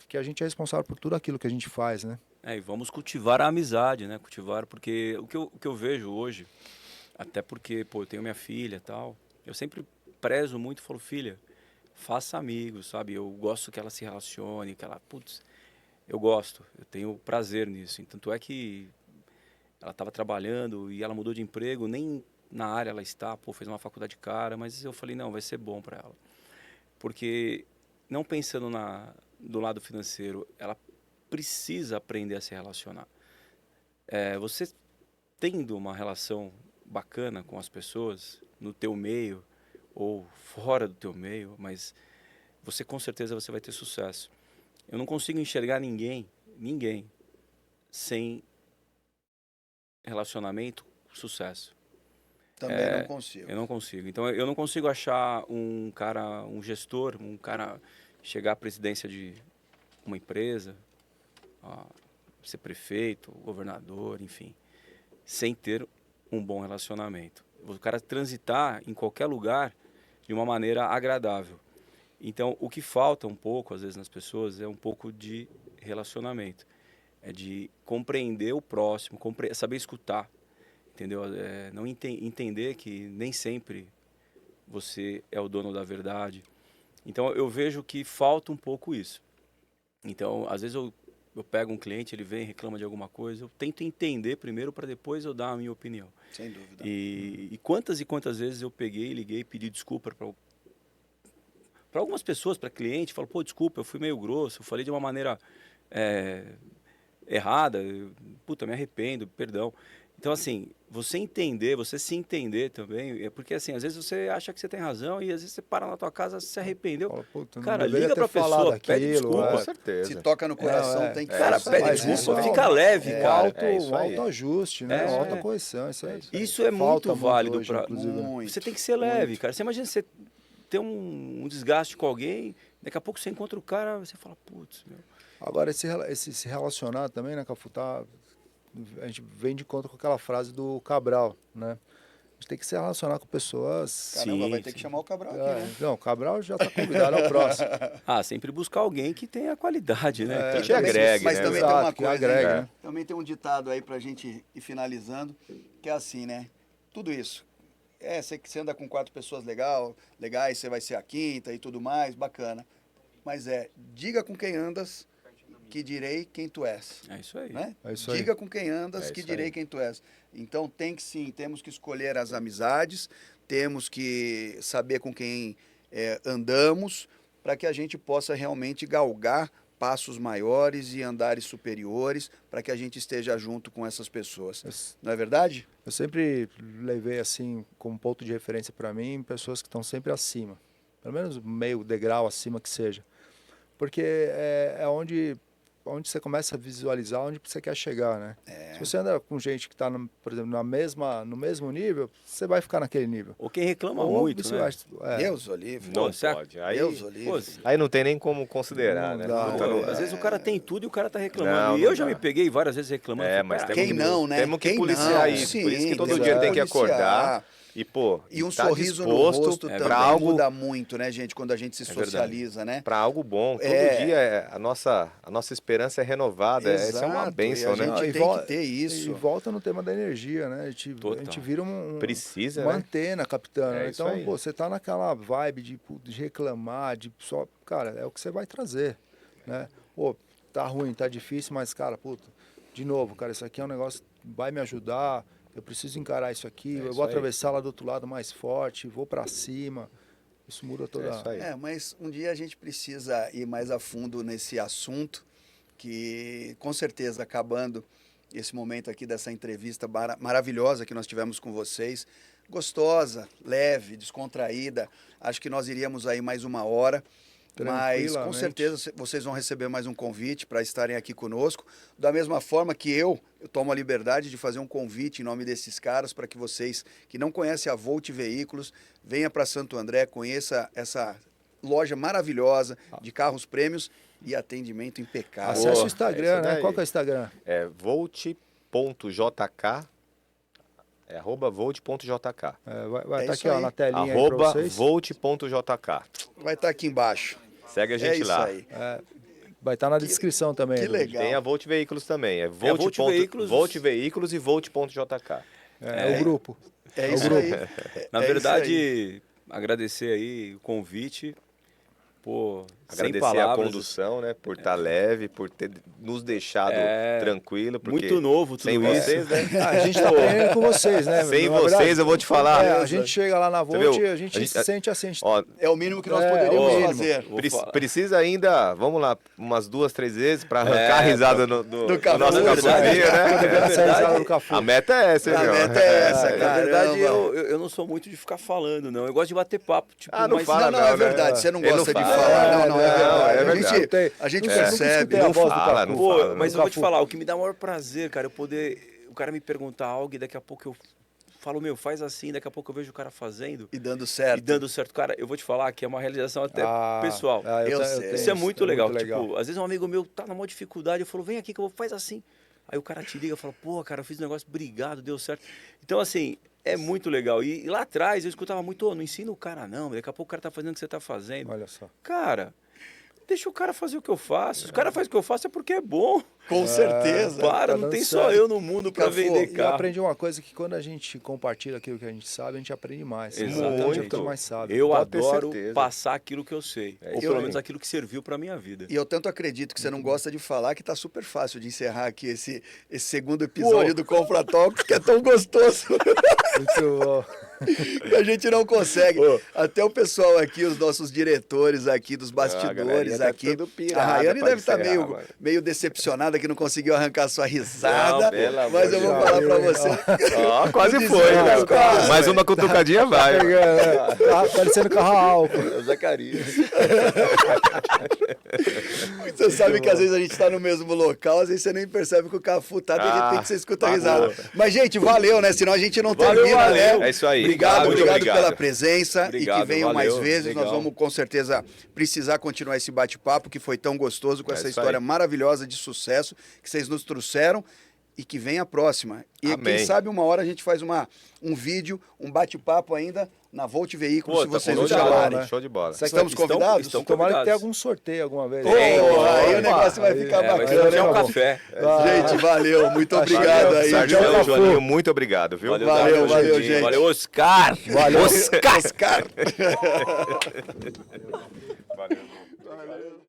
que a gente é responsável por tudo aquilo que a gente faz, né? E vamos cultivar a amizade, né? Cultivar, porque o que eu vejo hoje, até porque, pô, eu tenho minha filha e tal, eu sempre prezo muito e falo, filha, faça amigos, sabe? Eu gosto que ela se relacione, que ela, putz, eu gosto, eu tenho prazer nisso. Tanto é que ela estava trabalhando e ela mudou de emprego, nem na área ela está, pô, fez uma faculdade cara, mas eu falei, não, vai ser bom para ela. Porque, não pensando do lado financeiro, ela precisa aprender a se relacionar. Você tendo uma relação bacana com as pessoas, no teu meio ou fora do teu meio, mas você com certeza você vai ter sucesso. Eu não consigo enxergar ninguém sem relacionamento, sucesso. Também não consigo. Eu não consigo. Então eu não consigo achar um gestor, um cara chegar à presidência de uma empresa, ser prefeito, governador, enfim, sem ter um bom relacionamento. O cara transitar em qualquer lugar de uma maneira agradável. Então, o que falta um pouco, às vezes, nas pessoas é um pouco de relacionamento. É de compreender o próximo, saber escutar, entendeu? Não entender que nem sempre você é o dono da verdade. Então, eu vejo que falta um pouco isso. Então, às vezes eu pego um cliente, ele vem, reclama de alguma coisa, eu tento entender primeiro para depois eu dar a minha opinião. Sem dúvida. E quantas vezes eu peguei, liguei, pedi desculpa para algumas pessoas, para cliente, falo, pô, desculpa, eu fui meio grosso, eu falei de uma maneira errada, puta, me arrependo, perdão. Então, assim, você se entender também, porque assim, às vezes você acha que você tem razão e às vezes você para na tua casa, se arrependeu. Fala, puta, não Cara, deveria liga pra ter falado pessoa, pede aquilo, desculpa. Com Se certeza. toca no coração, tem que Cara, fazer. pede Mas desculpa, isso fica leve, o cara. auto, isso o aí. autoajuste, né? É. A autocorreção, isso aí. Isso é Falta muito válido hoje, para. inclusive, né? Muito. Você tem que ser leve, muito. cara. Você imagina você ter um desgaste com alguém, daqui a pouco você encontra o cara, você fala, putz, meu. Agora, se relacionar também, né, Cafu, a gente vem de conta com aquela frase do Cabral, né? A gente tem que se relacionar com pessoas... Caramba, Sim, vai ter sim. que chamar o Cabral aqui, né? Não, o Cabral já está convidado ao próximo. Sempre buscar alguém que tenha qualidade, né? Que te agregue, Mas né, também meu? tem uma Exato, que coisa, agregue, hein? né? Também tem um ditado aí pra gente ir finalizando, que é assim, né? Tudo isso. Você anda com 4 pessoas legais, você vai ser a quinta e tudo mais, bacana. Mas diga com quem andas, que direi quem tu és. É isso aí. Né? É isso aí. Diga com quem andas, É que isso direi aí. quem tu és. Então temos que escolher as amizades, temos que saber com quem andamos, para que a gente possa realmente galgar passos maiores e andares superiores, para que a gente esteja junto com essas pessoas. Não é verdade? Eu sempre levei assim como ponto de referência para mim pessoas que estão sempre acima, pelo menos meio degrau acima que seja, porque é onde você começa a visualizar onde você quer chegar, né? Se você anda com gente que está, por exemplo, no mesmo nível, você vai ficar naquele nível. Ou quem reclama Ou muito, né? vice-versa. Deus o livre. Pô, Não você- pode. Aí, Deus o Pô, livre. aí não tem nem como considerar, né? dá. Puta, às vezes o cara tem tudo e o cara tá reclamando. Não, e eu não já dá. me peguei várias vezes reclamando. É, Falei, mas "Pera, temos Quem que- não, né? Temos que Quem policiar não? isso. Sim, Por isso que todo temos dia que tem que policiar. acordar e, pô, E um tá sorriso no disposto rosto também pra algo, muda muito, né, gente, quando a gente se verdade. socializa, né? pra algo bom. Todo É. dia a nossa esperança é renovada. Essa é uma Exato, bênção, e a né? gente tem que ter isso. E volta no tema da energia, né? A gente Total. vira Precisa, uma né? antena capitana. É Né? isso Então, aí. pô, você tá naquela vibe de reclamar, de só. Cara, é o que você vai trazer. Né? Pô, tá ruim, tá difícil, mas, cara, puta, de novo, cara, isso aqui é um negócio que vai me ajudar. Eu preciso encarar isso aqui, eu isso vou aí. atravessar lá do outro lado mais forte, vou para cima. Isso muda toda É isso aí. Mas um dia a gente precisa ir mais a fundo nesse assunto, que com certeza, acabando esse momento aqui dessa entrevista maravilhosa que nós tivemos com vocês, gostosa, leve, descontraída, acho que nós iríamos aí mais 1 hora, Mas com Tranquilamente. certeza vocês vão receber mais um convite para estarem aqui conosco. Da mesma forma que eu tomo a liberdade de fazer um convite em nome desses caras para que vocês que não conhecem a Volt Veículos, venha para Santo André, conheça essa loja maravilhosa de carros prêmios e atendimento impecável. Acesse Boa, o Instagram, é isso né? daí. Qual que é o Instagram? É volt.jk, é @volt.jk. Vai É estar isso aqui ó, aí. na telinha aí pra vocês. @volt.jk. Vai estar aqui embaixo. Segue a É gente isso lá. aí. Vai estar na descrição também. que do legal. vídeo. Tem a Volt Veículos também, é Volt Veículos. Volt Veículos e volt.jk. É o grupo. É o isso grupo. aí. Na É isso aí. verdade, agradecer aí o convite. Pô, sem Agradecer a palavras. condução, né? Por estar leve, por ter nos deixado É, tranquilo. Porque muito novo tudo sem isso. vocês, né? A gente tá aprendendo com vocês, né? Sem Na verdade, vocês, eu vou te falar. a gente chega lá na Volt viu? e a gente se sente assim. Ó, É o mínimo que nós É, poderíamos o mínimo. fazer. Vou falar. precisa ainda, vamos lá, umas 2, 3 vezes para arrancar a risada do Cafu. nosso É cafuzinho, verdade. né? Essa risada do Cafu. A meta é essa, A viu? meta é essa, Na cara. verdade, eu não sou muito de ficar falando, não. Eu gosto de bater papo. Tipo, Ah, não mas fala, Não, não, é não, né? verdade. Você não Ele não gosta de fala. falar. Não, é verdade. não, é A verdade. gente- A gente Nunca percebe. escutei a Não voz do fala, Cafu. não Pô, fala, mas não. eu vou te Cafu. falar, o que me dá o maior prazer, cara, eu poder. O cara me perguntar algo e daqui a pouco eu falo, meu, faz assim, daqui a pouco eu vejo o cara fazendo E dando certo. e dando certo. Cara, eu vou te falar que é uma realização até pessoal. Eu sei. Isso é muito legal. muito Tipo, às vezes um amigo meu tá na maior dificuldade, eu falo, vem aqui que eu vou, faz assim. Aí o cara te liga e fala, pô, cara, eu fiz um negócio, obrigado, deu certo. Então, assim, é muito legal. E lá atrás eu escutava muito, não ensina o cara não, daqui a pouco o cara tá fazendo o que você tá fazendo. Olha só. Cara, deixa o cara fazer o que eu faço. Se o cara faz o que eu faço é porque é bom. Com certeza. Para, tá não dando tem só certo. eu no mundo pra Cafu, vender E eu carro. aprendi uma coisa que quando a gente compartilha aquilo que a gente sabe, a gente aprende mais. Exatamente. Então a gente fica mais sábio. Eu Pode ter adoro certeza. passar aquilo que eu sei. É ou isso pelo aí. menos aquilo que serviu pra minha vida. E eu tanto acredito que você não gosta de falar que tá super fácil de encerrar aqui esse segundo episódio do Confra Talks, que é tão gostoso Muito bom. que a gente não consegue. Até o pessoal aqui, os nossos diretores aqui dos a bastidores galerinha tá aqui. tudo pirada A Rayane pra deve estar encerrar, mano. meio decepcionada que não conseguiu arrancar sua risada. Não, pelo amor Mas eu de vou Deus. falar pra você. Ó, quase Tô foi, dizendo, né? quase. Mais uma cutucadinha vai. Pegando, né? Tá parecendo carro álcool. O Zacarias. Você sabe que às vezes a gente tá no mesmo local, às vezes você nem percebe que o Cafu tá, de repente você escuta a tá risada. boa. Mas, gente, valeu, né? Senão a gente não Valeu, termina, valeu. né? É isso aí. Obrigado, Muito obrigado pela presença e Obrigado, que venham valeu, mais vezes. legal. Nós vamos, com certeza, precisar continuar esse bate-papo que foi tão gostoso com É essa isso história aí. maravilhosa de sucesso que vocês nos trouxeram. E que venha a próxima. E Amém. quem sabe uma hora a gente faz um vídeo, um bate-papo ainda na Volt Veículos, Pô, se tá vocês Show nos de bola, chamarem. né? Show de bola. Estamos convidados? estão Tomara que tenha convidados. algum sorteio alguma vez. Pô, Tem, aí o opa. negócio vai ficar Vai bacana, ser né, um Cafu? café. Gente, valeu. Muito obrigado aí. Sargento Tchau, Joaninho, muito obrigado, viu? Valeu, Valeu, Daniel, gente. Valeu, Oscar. Valeu, Oscar. Valeu. Valeu.